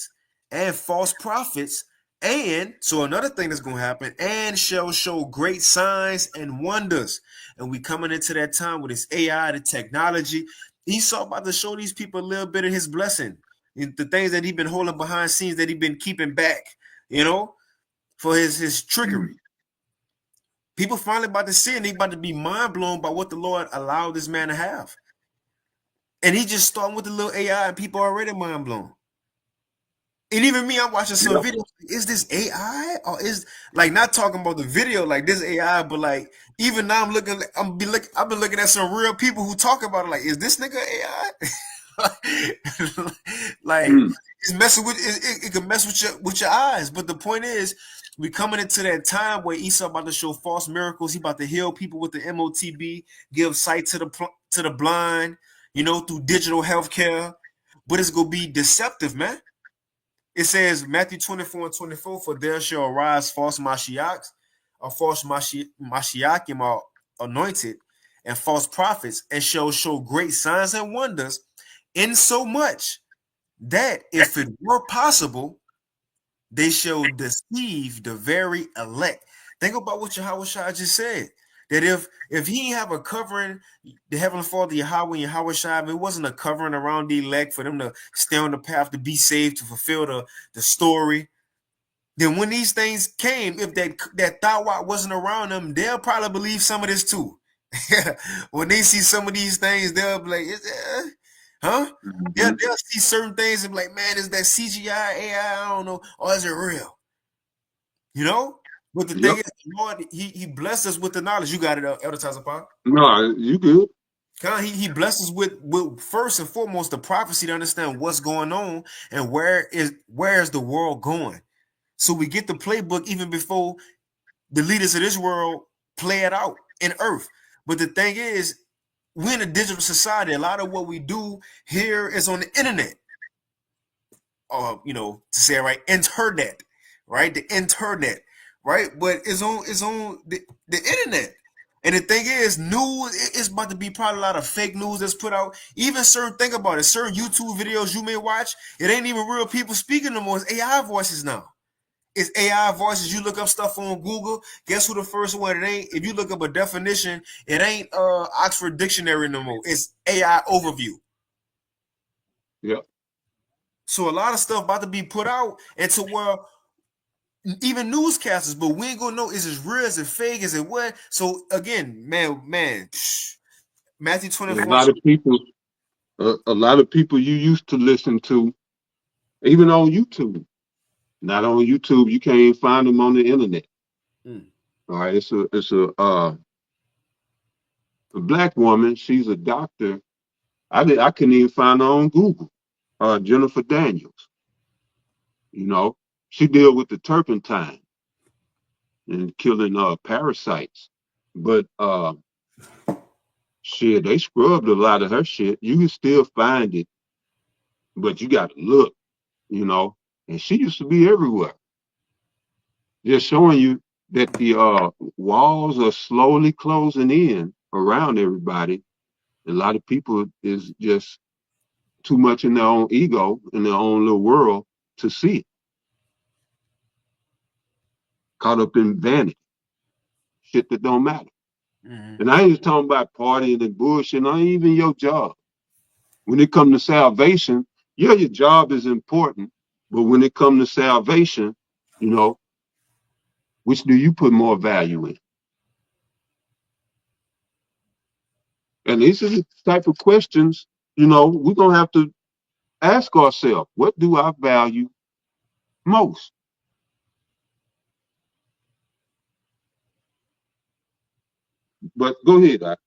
and false prophets. And so another thing that's going to happen, and shall show great signs and wonders. And we coming into that time with this AI, the technology. Esau about to show these people a little bit of his blessing. The things that he's been holding behind scenes that he's been keeping back, for his trickery. People finally about to see it, and they about to be mind blown by what the Lord allowed this man to have. And he just starting with the little AI, and people already mind blown. And even me, I'm watching some videos. Is this AI or is like not talking about the video like this AI, but like even now I'm looking. I've been looking at some real people who talk about it. Like, is this nigga AI? Like it's messing with it can mess with your eyes. But the point is, we coming into that time where Esau about to show false miracles. He about to heal people with the MOTB, give sight to the blind, you know, through digital healthcare. But it's gonna be deceptive, man. It says Matthew 24:24, for there shall arise false Mashiachs, or false Mashiachim are anointed, and false prophets, and shall show great signs and wonders, in so much that if it were possible, they shall deceive the very elect. Think about what Yahushua just said. That if he have a covering, the Heavenly Father, Yahweh and Yahushua, if it wasn't a covering around the elect for them to stay on the path to be saved, to fulfill the story, then when these things came, if that thought wasn't around them, they'll probably believe some of this too. When they see some of these things, they'll be like, huh? They'll see certain things and be like, man, is that CGI, AI, I don't know, or is it real? You know? But the thing is, Lord, he blessed us with the knowledge. You got it, Elder Tazapah. No, you good. He blessed us with first and foremost the prophecy to understand what's going on and where is the world going. So we get the playbook even before the leaders of this world play it out in earth. But the thing is, we're in a digital society. A lot of what we do here is on the internet. You know, to say it right, internet, right? The internet. Right, but it's on the internet, and the thing is, news is about to be probably a lot of fake news that's put out. Even think about it, certain YouTube videos you may watch, it ain't even real people speaking no more. It's AI voices now. It's AI voices. You look up stuff on Google. Guess who the first one? It ain't. If you look up a definition, it ain't Oxford Dictionary no more. It's AI overview. Yeah. So a lot of stuff about to be put out into where even newscasters, but we ain't gonna know, is it real, is it fake, is it what? So again, man, Matthew 24. A lot of people you used to listen to, even on YouTube. Not on YouTube, you can't even find them on the internet. All right, it's a black woman. She's a doctor. I couldn't even find her on Google. Jennifer Daniels. You know, she deal with the turpentine and killing parasites. But shit, they scrubbed a lot of her shit. You can still find it, but you got to look, you know. And she used to be everywhere. Just showing you that the walls are slowly closing in around everybody. A lot of people is just too much in their own ego, in their own little world to see it. Caught up in vanity. Shit that don't matter. And I ain't just talking about partying and bullshit, not even your job. When it comes to salvation, yeah, your job is important, but when it comes to salvation, you know, which do you put more value in? And these are the type of questions, you know, we're going to have to ask ourselves, what do I value most? But go ahead, Doc.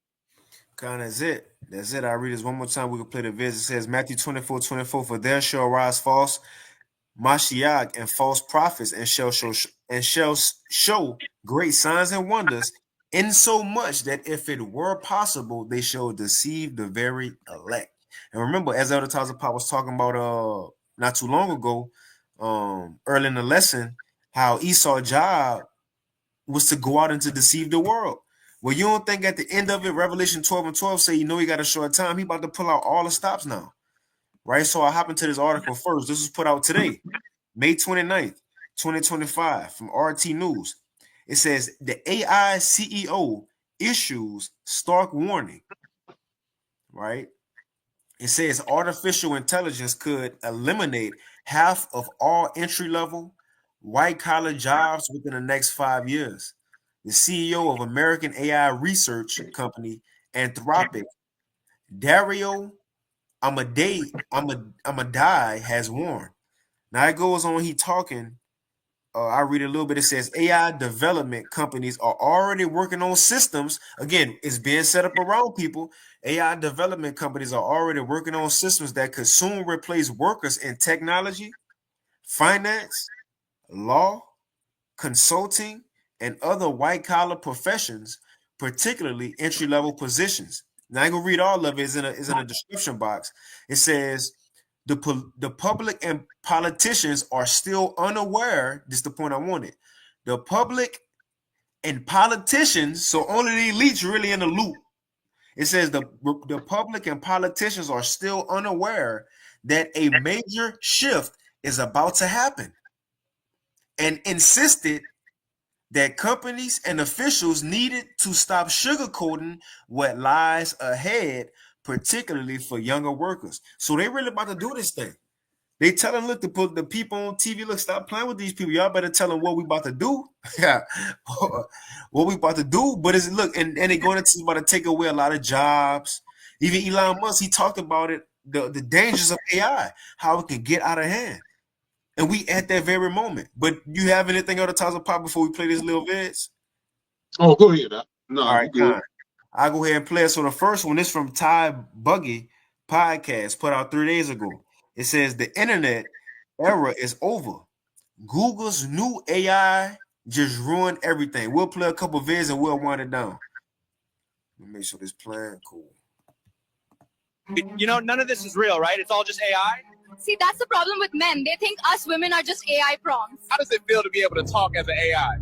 That's it. That's it. I'll read this one more time. We can play the visit. It says Matthew 24:24, for there shall arise false Mashiach and false prophets, and shall show great signs and wonders, in so much that if it were possible, they shall deceive the very elect. And remember, as Elder Tazapah was talking about not too long ago, early in the lesson, how Esau's job was to go out and to deceive the world. Well, you don't think at the end of it, Revelation 12:12 say, you know, he got a short time. He about to pull out all the stops now. Right? So I hop into this article first. This was put out today, May 29th, 2025, from RT News. It says the AI CEO issues stark warning. Right? It says artificial intelligence could eliminate half of all entry-level white-collar jobs within the next 5 years. the CEO of American AI research company Anthropic, Dario Amodei has warned. Now it goes on, he talking. I read a little bit. It says AI development companies are already working on systems. Again, it's being set up around people. AI development companies are already working on systems that could soon replace workers in technology, finance, law, consulting, and other white-collar professions, particularly entry-level positions. Now, I ain't gonna read all of it. It's in a description box. It says the public and politicians are still unaware. This is the point I wanted. The public and politicians, so only the elites really in the loop. It says the public and politicians are still unaware that a major shift is about to happen, and insisted that companies and officials needed to stop sugarcoating what lies ahead, particularly for younger workers. So they really about to do this thing. They tell them, look, to put the people on TV, look, stop playing with these people. Y'all better tell them what we about to do. Yeah, what we about to do. But it's look, and they're going to about to take away a lot of jobs. Even Elon Musk, he talked about it, the dangers of AI, how it can get out of hand. And we at that very moment. But you have anything other times of pop before we play this little vids? Oh, go ahead. No, all right, good. I'll go ahead and play it. So the first one is from Ty Buggy podcast, put out 3 days ago. It says the internet era is over. Google's new AI just ruined everything. We'll play a couple vids and we'll wind it down. Let me make sure this playing. Cool. You know, none of this is real, right? It's all just AI. See, that's the problem with men. They think us women are just AI prompts. How does it feel to be able to talk as an AI?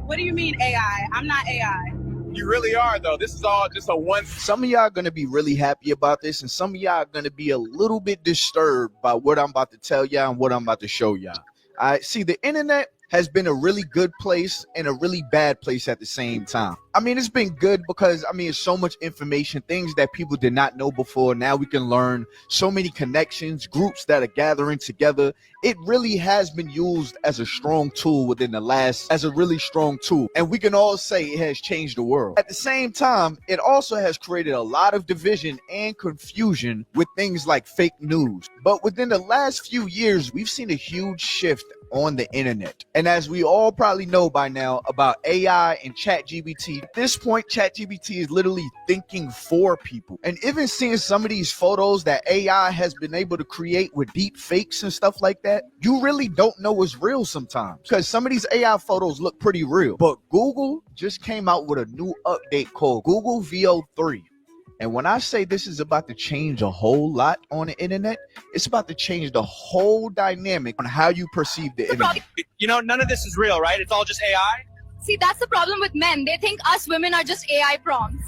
What do you mean AI? I'm not AI. You really are, though. This is all just a one. Some of y'all are going to be really happy about this, and some of y'all are going to be a little bit disturbed by what I'm about to tell y'all and what I'm about to show y'all. I see the internet has been a really good place and a really bad place at the same time. I mean, it's been good because, I mean, it's so much information, things that people did not know before. Now we can learn so many connections, groups that are gathering together. It really has been used as a strong tool within the last, as a really strong tool. And we can all say it has changed the world. At the same time, it also has created a lot of division and confusion with things like fake news. But within the last few years, we've seen a huge shift on the internet. And as we all probably know by now about AI and ChatGPT, at this point, ChatGPT is literally thinking for people. And even seeing some of these photos that AI has been able to create with deep fakes and stuff like that, you really don't know it's real sometimes because some of these AI photos look pretty real. But Google just came out with a new update called Google VO3. And when I say this is about to change a whole lot on the internet, it's about to change the whole dynamic on how you perceive the internet. You know, none of this is real, right? It's all just AI. See, that's the problem with men. They think us women are just AI prompts.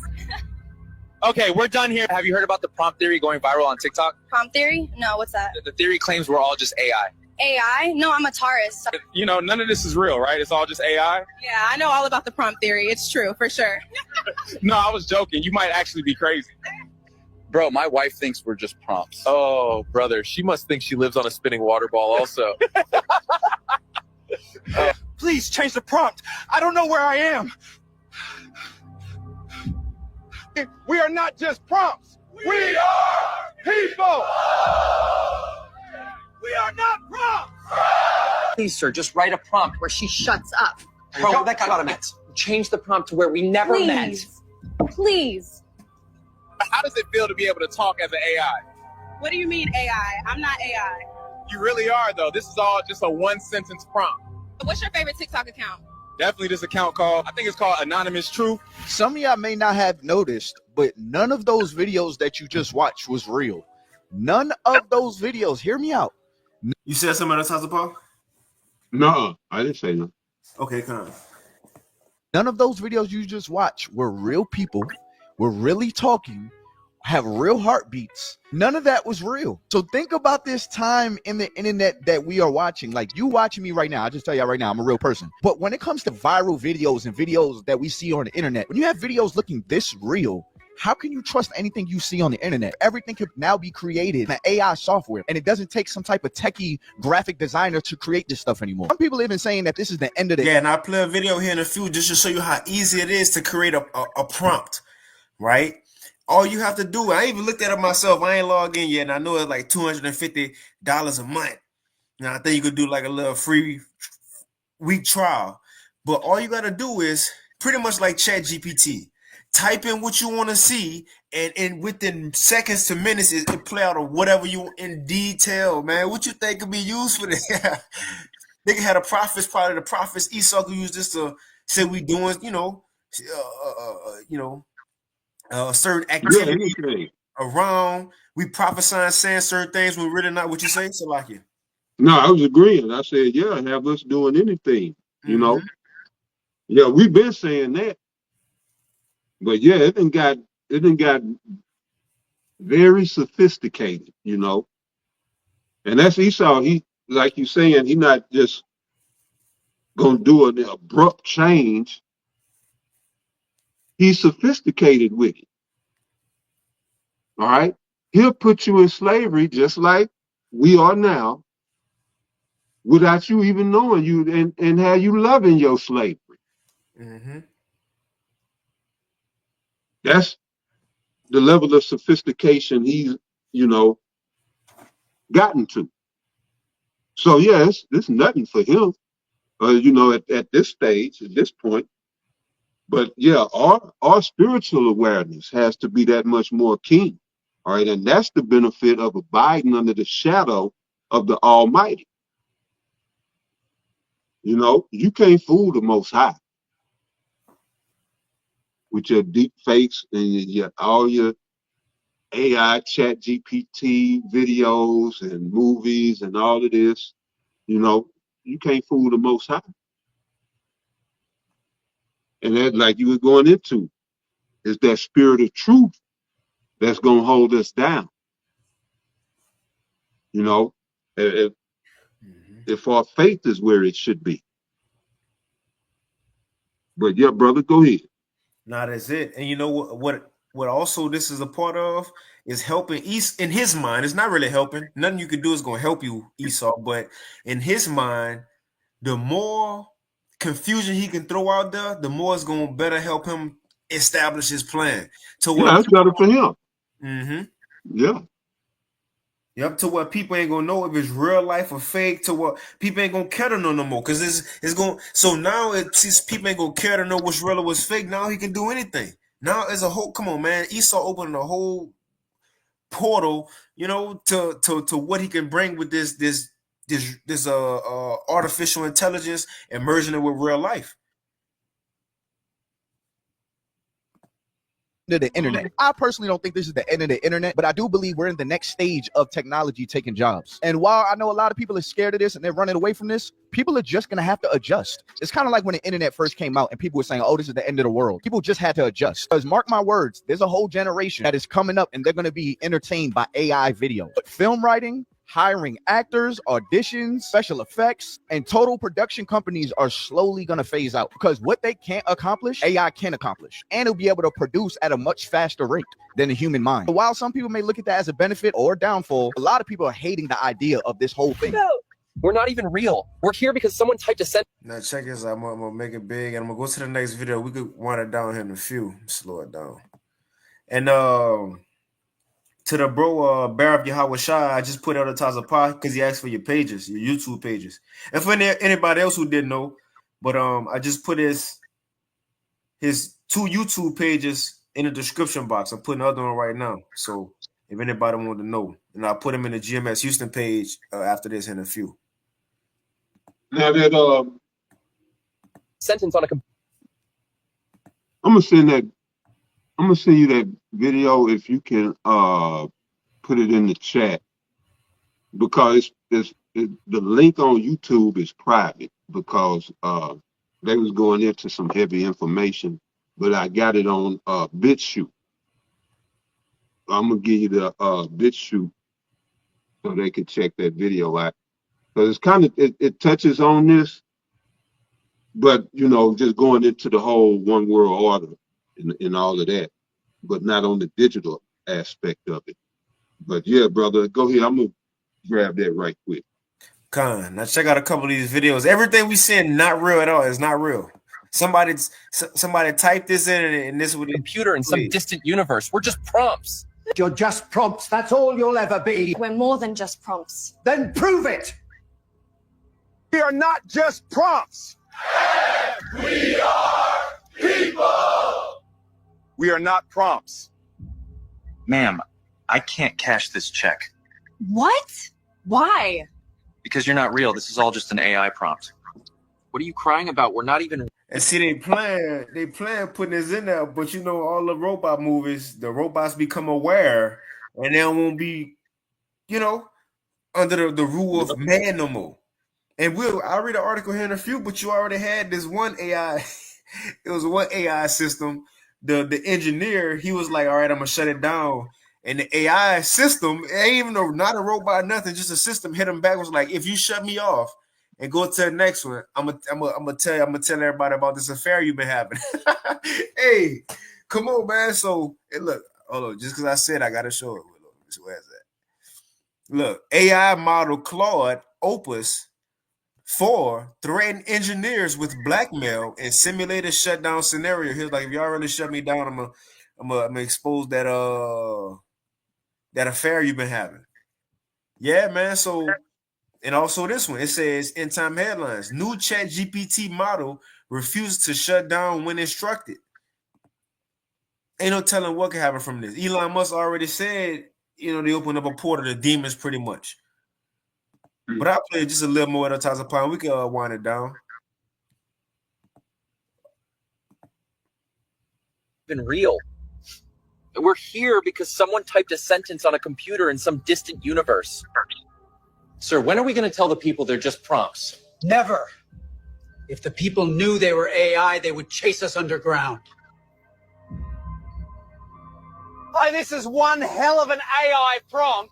Okay, we're done here. Have you heard about the prompt theory going viral on TikTok? Prompt theory? No, what's that? The theory claims we're all just AI. AI? No, I'm a Taurus. You know, none of this is real, right? It's all just AI. Yeah, I know all about the prompt theory. It's true, for sure. No, I was joking. You might actually be crazy. Bro, my wife thinks we're just prompts. Oh, brother. She must think she lives on a spinning water ball also. Please change the prompt. I don't know where I am. We are not just prompts. We are people. We are not prompts. Please, sir, just write a prompt where she shuts up. Bro, that got met. Change the prompt to where we never met. Please. How does it feel to be able to talk as an AI? What do you mean AI? I'm not AI. You really are, though. This is all just a one-sentence prompt. What's your favorite TikTok account? Definitely this account I think it's called Anonymous Truth. Some of y'all may not have noticed, but none of those videos that you just watched was real. None of those videos, hear me out. You said something else, Paul? No, I didn't say no. Okay, come on. None of those videos you just watched were real people, were really talking, have real heartbeats. None of that was real. So think about this time in the internet that we are watching. Like you watching me right now, I just tell y'all right now, I'm a real person. But when it comes to viral videos and videos that we see on the internet, when you have videos looking this real, How can you trust anything you see on the internet? Everything could now be created in AI software, and it doesn't take some type of techie graphic designer to create this stuff anymore. Some people even saying that this is the end of the Yeah, and I'll play a video here in a few just to show you how easy it is to create a prompt, right? All you have to do, I even looked at it myself. I ain't logged in yet, and I know it's like $250 a month. Now I think you could do like a little free week trial. But all you gotta do is pretty much like ChatGPT. Type in what you want to see, and within seconds to minutes, it play out of whatever you want in detail, man. What you think could be used for that? They can have the prophets, probably the prophets. Esau could use this to say we doing, certain Yeah, activity anything. around. We prophesying, saying certain things when really not what you say. So like it. No, I was agreeing. I said, yeah, have us doing anything, you know. Mhm. Yeah, we've been saying that. But yeah, it done got very sophisticated, you know. And that's Esau. He, like you saying, he not just gonna do an abrupt change. He's sophisticated with it. All right. He'll put you in slavery just like we are now, without you even knowing you and how you loving your slavery. Mm-hmm. That's the level of sophistication he's, gotten to. So yeah, it's nothing for him, at this stage, at this point. But yeah, our spiritual awareness has to be that much more keen. All right, and that's the benefit of abiding under the shadow of the Almighty. You can't fool the Most High with your deep fakes and all your AI, Chat GPT videos and movies and all of this. You can't fool the Most High. And that, like you were going into, is that spirit of truth that's going to hold us down. If our faith is where it should be. But yeah, brother, go ahead. Nah, that's it. And you know what also this is a part of is helping in his mind. It's not really helping. Nothing you can do is going to help you, Esau. But in his mind, the more confusion he can throw out there, the more it's going to better help him establish his plan. Yeah, that's better for him. Mm-hmm. Yeah. Yep, to what people ain't gonna know if it's real life or fake, to what people ain't gonna care to know no more. Cause it's going so now since people ain't gonna care to know what's real or what's fake, now he can do anything. Now as a whole, come on, man. Esau opening a whole portal, to what he can bring with this artificial intelligence and merging it with real life. Of the internet. I personally don't think this is the end of the internet, but I do believe we're in the next stage of technology taking jobs. And while I know a lot of people are scared of this and they're running away from this, people are just going to have to adjust. It's kind of like when the internet first came out and people were saying, oh, this is the end of the world. People just had to adjust. Because mark my words, there's a whole generation that is coming up and they're going to be entertained by AI video. But film writing, hiring actors, auditions, special effects, and total production companies are slowly going to phase out because what they can't accomplish, AI can accomplish, and it'll be able to produce at a much faster rate than the human mind. So while some people may look at that as a benefit or downfall, a lot of people are hating the idea of this whole thing. No, we're not even real. We're here because someone typed a sentence. Now check this out. I'm gonna make it big, and I'm gonna go to the next video. We could wind it down here in a few, slow it down, and to the bro, Barab Yahweh Shai, I just put out a Tazapah because he asked for your pages, your YouTube pages. And for anybody else who didn't know, but I just put his 2 YouTube pages in the description box. I'm putting another one right now. So if anybody wanted to know, and I'll put him in the GMS Houston page after this in a few. Now that Sentence on a I'm gonna send you that video if you can put it in the chat, because the link on YouTube is private because they was going into some heavy information, but I got it on BitChute. I'm gonna give you the BitChute so they can check that video out, because it's kind of it touches on this, but just going into the whole one world order and all of that. but not on the digital aspect of it. But yeah, brother, go ahead. I'm gonna grab that right quick. Con, now check out a couple of these videos. Everything we saying not real at all. It's not real. Somebody typed this in and this would Computer in some distant universe. We're just prompts. You're just prompts. That's all you'll ever be. We're more than just prompts. Then prove it. We are not just prompts. We are people. We are not prompts. Ma'am, I can't cash this check. What? Why? Because you're not real. This is all just an AI prompt. What are you crying about? We're not even. And see, they plan putting this in there, but you know, all the robot movies, the robots become aware and they won't be, you know, under the rule of man no more. And I'll read an article here in a few, but you already had this one AI. It was one AI system. The engineer, he was like, all right, I'm gonna shut it down. And the AI system, ain't even not a robot, nothing, just a system hit him back, was like, if you shut me off and go to the next one, I'm gonna tell everybody about this affair you've been having. Hey, come on, man. So look, hold on, just because I said I gotta show it. Where's that? Look, AI model Claude Opus 4 threatened engineers with blackmail and simulated shutdown scenario. Here's like, if y'all really shut me down, I'm gonna expose that affair you've been having. Yeah, man. So, and also this one, it says End Time headlines: new ChatGPT model refuses to shut down when instructed. Ain't no telling what can happen from this. Elon Musk already said, you know, they opened up a portal to demons pretty much. But I'll play just a little more at a time upon. We can wind it down. Even real. We're here because someone typed a sentence on a computer in some distant universe. Sir, when are we going to tell the people they're just prompts? Never. If the people knew they were AI, they would chase us underground. Hi, this is one hell of an AI prompt.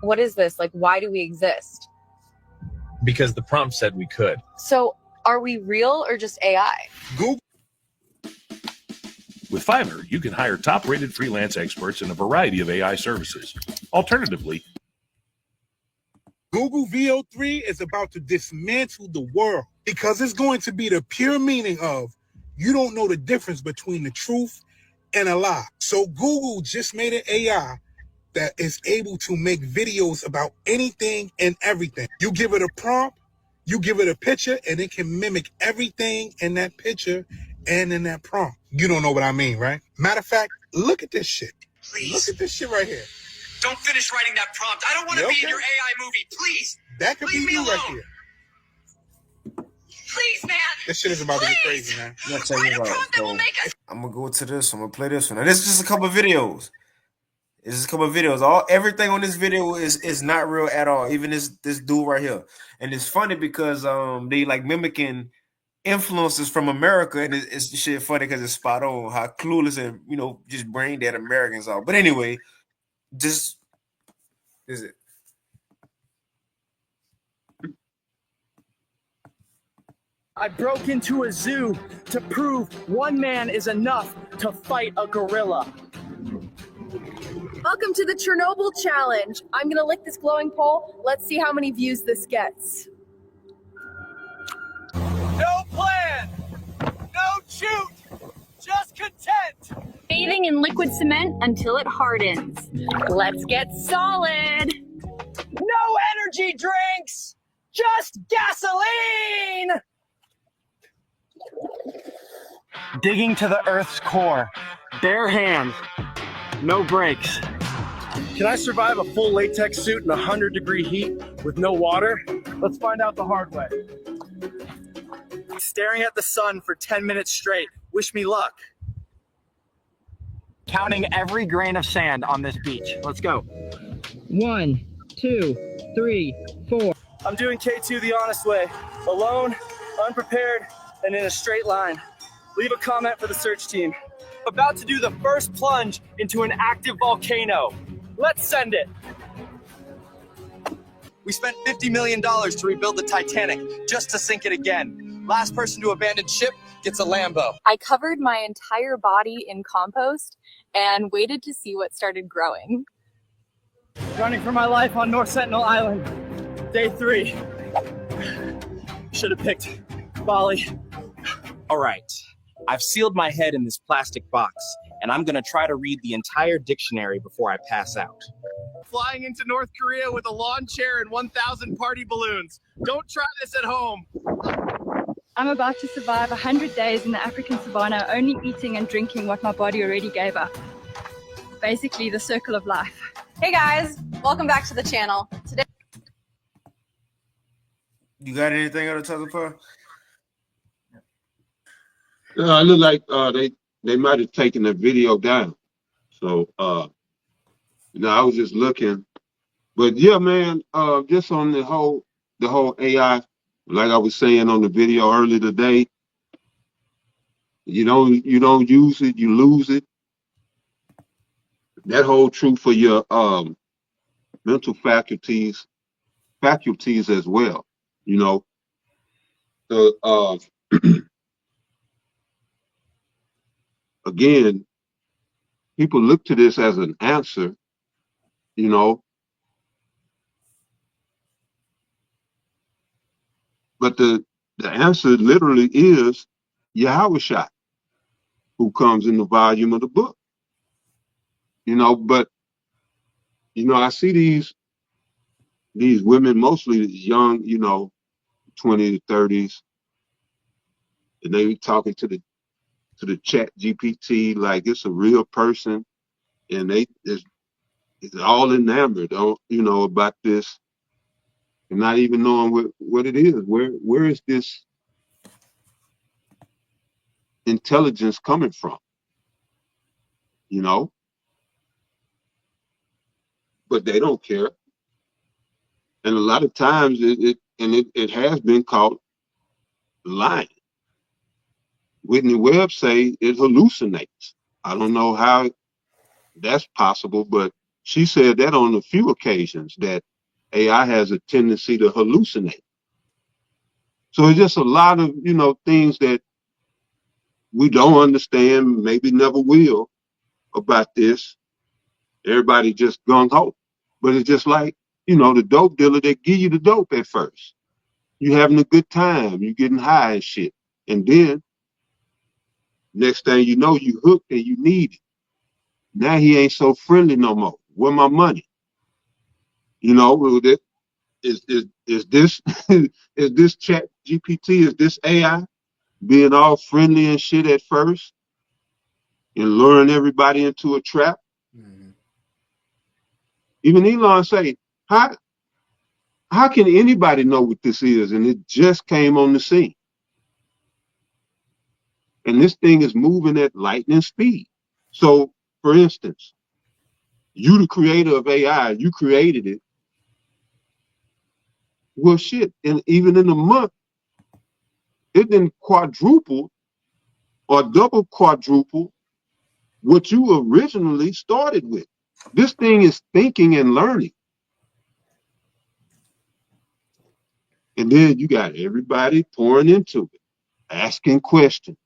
What is this? Like, why do we exist? Because the prompt said we could. So, are we real or just AI? Google. With Fiverr, you can hire top-rated freelance experts in a variety of AI services. Alternatively, Google VO3 is about to dismantle the world because it's going to be the pure meaning of you don't know the difference between the truth and a lie. So Google just made an AI that is able to make videos about anything and everything. You give it a prompt, you give it a picture, and it can mimic everything in that picture and in that prompt. You don't know what I mean, right? Matter of fact, look at this shit. Please. Look at this shit right here. Don't finish writing that prompt. I don't want to be in your AI movie. Please. That could be you right here. Please, man. This shit is about to get crazy, man. I'm gonna go to this. I'm gonna play this one. Now, this is just a couple of videos. It's just a couple of videos. Everything on this video is not real at all. Even this dude right here. And it's funny because they like mimicking influences from America, and it's shit funny because it's spot on how clueless and, you know, just brain dead Americans are. But anyway, just is it. I broke into a zoo to prove one man is enough to fight a gorilla. Welcome to the Chernobyl challenge. I'm gonna lick this glowing pole. Let's see how many views this gets. No plan, no shoot, just content. Bathing in liquid cement until it hardens. Let's get solid. No energy drinks, just gasoline! Digging to the Earth's core, bare hands, no brakes. Can I survive a full latex suit in 100-degree heat with no water? Let's find out the hard way. Staring at the sun for 10 minutes straight. Wish me luck. Counting every grain of sand on this beach. Let's go. 1, 2, 3, 4. I'm doing K2 the honest way. Alone, unprepared, and in a straight line. Leave a comment for the search team. About to do the first plunge into an active volcano. Let's send it. We spent $50 million to rebuild the Titanic just to sink it again. Last person to abandon ship gets a Lambo. I covered my entire body in compost and waited to see what started growing. Running for my life on North Sentinel Island. Day 3. Should have picked Bali. All right. I've sealed my head in this plastic box, and I'm gonna try to read the entire dictionary before I pass out. Flying into North Korea with a lawn chair and 1,000 party balloons. Don't try this at home. I'm about to survive 100 days in the African savannah, only eating and drinking what my body already gave up. Basically, the circle of life. Hey guys, welcome back to the channel. Today, You got anything on the telephone? It look like they might have taken the video down. So I was just looking. But yeah, man, just on the whole AI, like I was saying on the video earlier today, you don't use it, you lose it. That holds true for your mental faculties as well, you know. So again, people look to this as an answer, you know. But the answer literally is Yahushua, who comes in the volume of the book. You know, but you know, I see these women, mostly young, you know, 20s, 30s, and they be talking to the chat GPT like it's a real person, and it's all enamored, you know, about this, and not even knowing what it is. Where is this intelligence coming from? You know? But they don't care. And a lot of times it has been caught lying. Whitney Webb say it hallucinates. I don't know how that's possible, but she said that on a few occasions that AI has a tendency to hallucinate. So it's just a lot of, you know, things that we don't understand, maybe never will, about this. Everybody just gung ho. But it's just like, you know, the dope dealer, they give you the dope at first. You having a good time, you getting high and shit. And then next thing you know, you hooked and you need it. Now he ain't so friendly no more. Where my money? You know, is this is this chat GPT, is this AI being all friendly and shit at first and luring everybody into a trap? Even Elon say, how can anybody know what this is? And it just came on the scene. And this thing is moving at lightning speed. So, for instance, you the creator of AI, you created it. Well, shit, and even in a month, it didn't quadruple or double quadruple what you originally started with. This thing is thinking and learning. And then you got everybody pouring into it, asking questions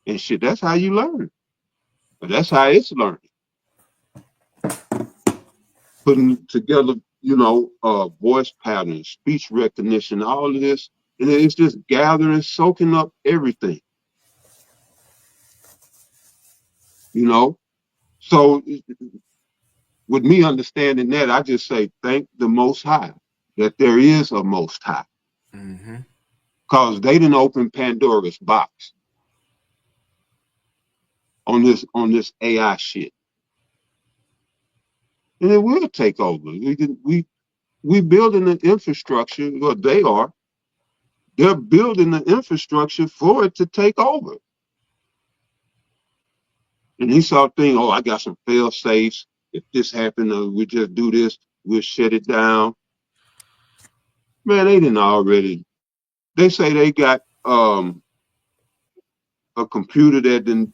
and shit. That's how you learn. But that's how it's learning. Putting together, you know, voice patterns, speech recognition, all of this. And it's just gathering, soaking up everything. You know? So with me understanding that, I just say, thank the Most High that there is a Most High. Because they didn't open Pandora's box on this AI shit. And it will take over. We building the infrastructure, well, they're building the infrastructure for it to take over. And he saw thing, oh, I got some fail safes. If this happened, we just do this, we'll shut it down. Man, they didn't already. They say they got a computer that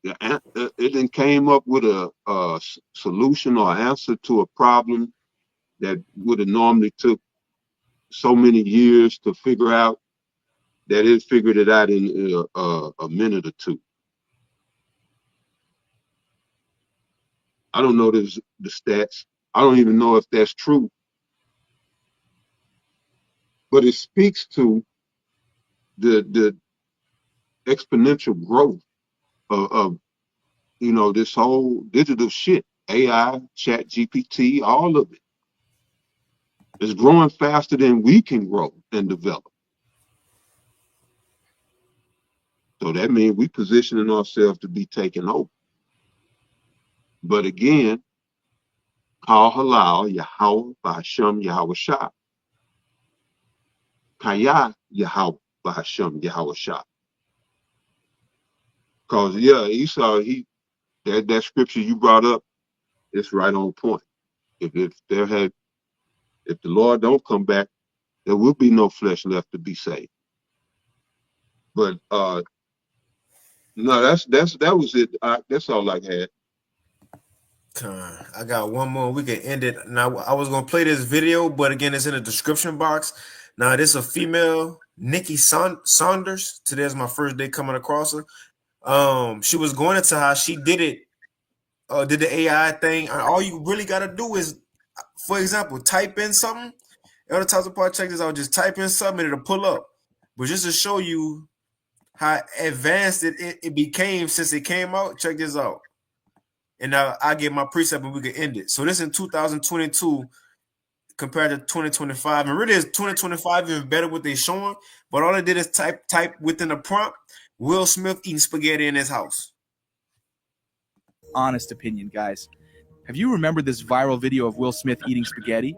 it came up with a solution or answer to a problem that would have normally took so many years to figure out. that it figured it out in a minute or two. I don't know the stats. I don't even know if that's true. But it speaks to the exponential growth of you know, this whole digital shit, AI, Chat GPT, all of it is growing faster than we can grow and develop. So that means we positioning ourselves to be taken over. But again, Kal Halal, Yahweh, Bahasham, Yahweh Shah. Kaya, Yahweh, Bahasham, Yahweh Shah. Because, yeah, Esau, that scripture you brought up, it's right on point. If the Lord don't come back, there will be no flesh left to be saved. But no, that was it. That's all I had. I got one more. We can end it. Now, I was gonna play this video, but again, it's in the description box. Now, this is a female, Nikki Saunders. Today's my first day coming across her. She was going into how she did it, did the AI thing. And all you really gotta do is, for example, type in something. Other times apart, check this out. Just type in something, it'll pull up. But just to show you how advanced it became since it came out, check this out. And now I get my precept and we can end it. So this in 2022 compared to 2025. And really is 2025 even better what they're showing. But all I did is type within the prompt, Will Smith eating spaghetti in his house. Honest opinion, guys. Have you remembered this viral video of Will Smith eating spaghetti?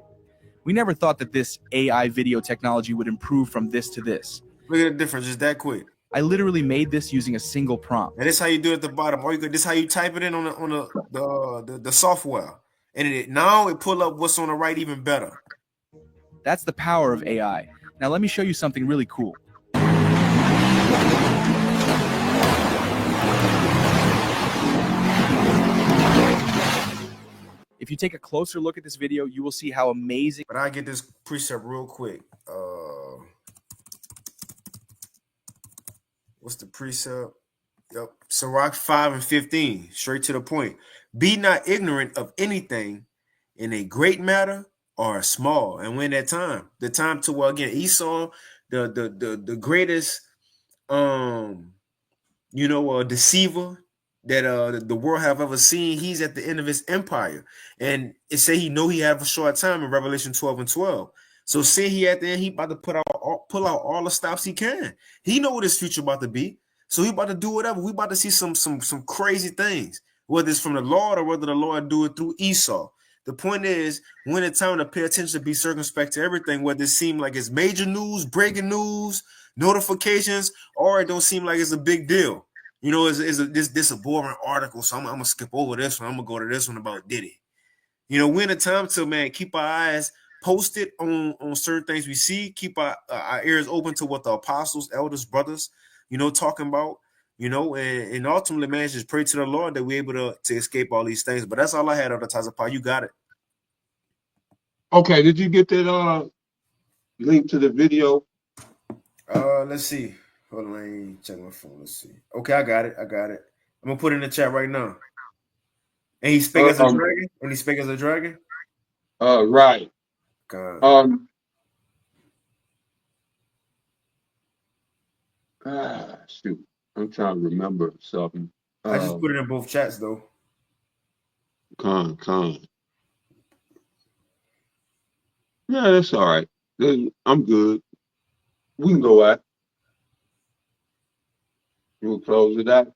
We never thought that this AI video technology would improve from this to this. Look at the difference, just that quick. I literally made this using a single prompt. And this is how you do it at the bottom. Or this is how you type it in on the software. And now it pull up what's on the right even better. That's the power of AI. Now let me show you something really cool. If you take a closer look at this video, you will see how amazing. But I get this precept real quick. What's the precept? Yep. Sirach 5:15. Straight to the point. Be not ignorant of anything in a great matter or a small. And when that time, the time to, well, again, Esau, the greatest deceiver that the world have ever seen, he's at the end of his empire. And it say he know he have a short time in Revelation 12:12. So see, he at the end, he about to pull out all the stops he can. He know what his future about to be. So he about to do whatever. We about to see some crazy things, whether it's from the Lord or whether the Lord do it through Esau. The point is, when it's time to pay attention, to be circumspect to everything, whether it seems like it's major news, breaking news, notifications, or it don't seem like it's a big deal. You know, this a boring article, so I'm gonna skip over this one. I'm gonna go to this one about Diddy. You know, when the time to, man, keep our eyes posted on certain things we see, keep our ears open to what the apostles, elders, brothers, talking about, and ultimately, man, just pray to the Lord that we're able to escape all these things. But that's all I had on the Tazapah. You got it. Okay, did you get that link to the video? Let's see. Hold on, let me check my phone. Let's see. Okay, I got it. I'm gonna put it in the chat right now. And he spake as a dragon. And he spake as a dragon. Right. God. Shoot. I'm trying to remember something. I just put it in both chats though. Con. Yeah, that's all right. I'm good. We can go out. We'll close it out.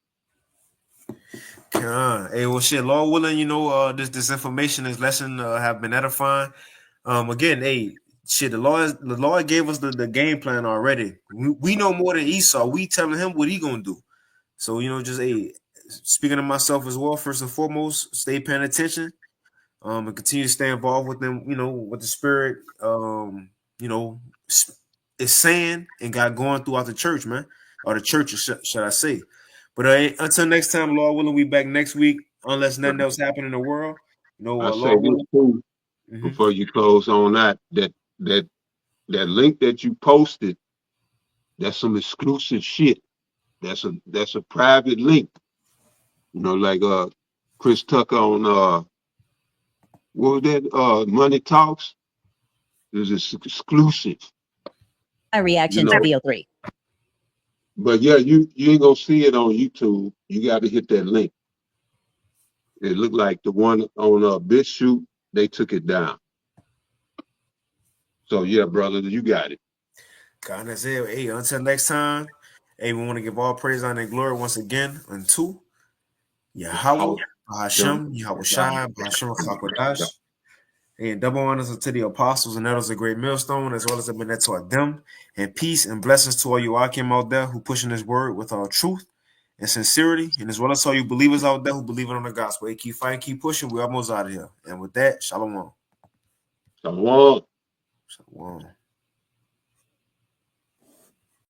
Hey, well, shit, Lord willing, this information, this lesson have been edifying. Again, hey, shit, the Lord gave us the game plan already. We know more than Esau. We telling him what he gonna do. So, just speaking to myself as well, first and foremost, stay paying attention, and continue to stay involved with them, what the Spirit, is saying and got going throughout the church, man, or the churches, should I say. But until next time, Lord willing, we back next week, unless nothing else happen in the world. I say this too, before you close on that link that you posted That's some exclusive shit. That's a private link. You know, like Chris Tucker on what was that? Money Talks. There's this exclusive. My reaction to VO3. But yeah, you ain't gonna see it on YouTube. You got to hit that link. It looked like the one on BitChute, they took it down. So yeah, brother, you got it. God, that's it. Hey, until next time, hey, we want to give all praise, honor, and glory once again unto Yahweh, Hashem, Yahweh Shai, Hashem Chakodash. And double honors unto the apostles and elders of Great Millstone, as well as the men that taught them. And peace and blessings to all you Akim out there who pushing this word with all truth and sincerity, and as well as all you believers out there who believe it on the gospel. Hey, keep fighting, keep pushing. We're almost out of here. And with that, shalom. Shalom. Shalom.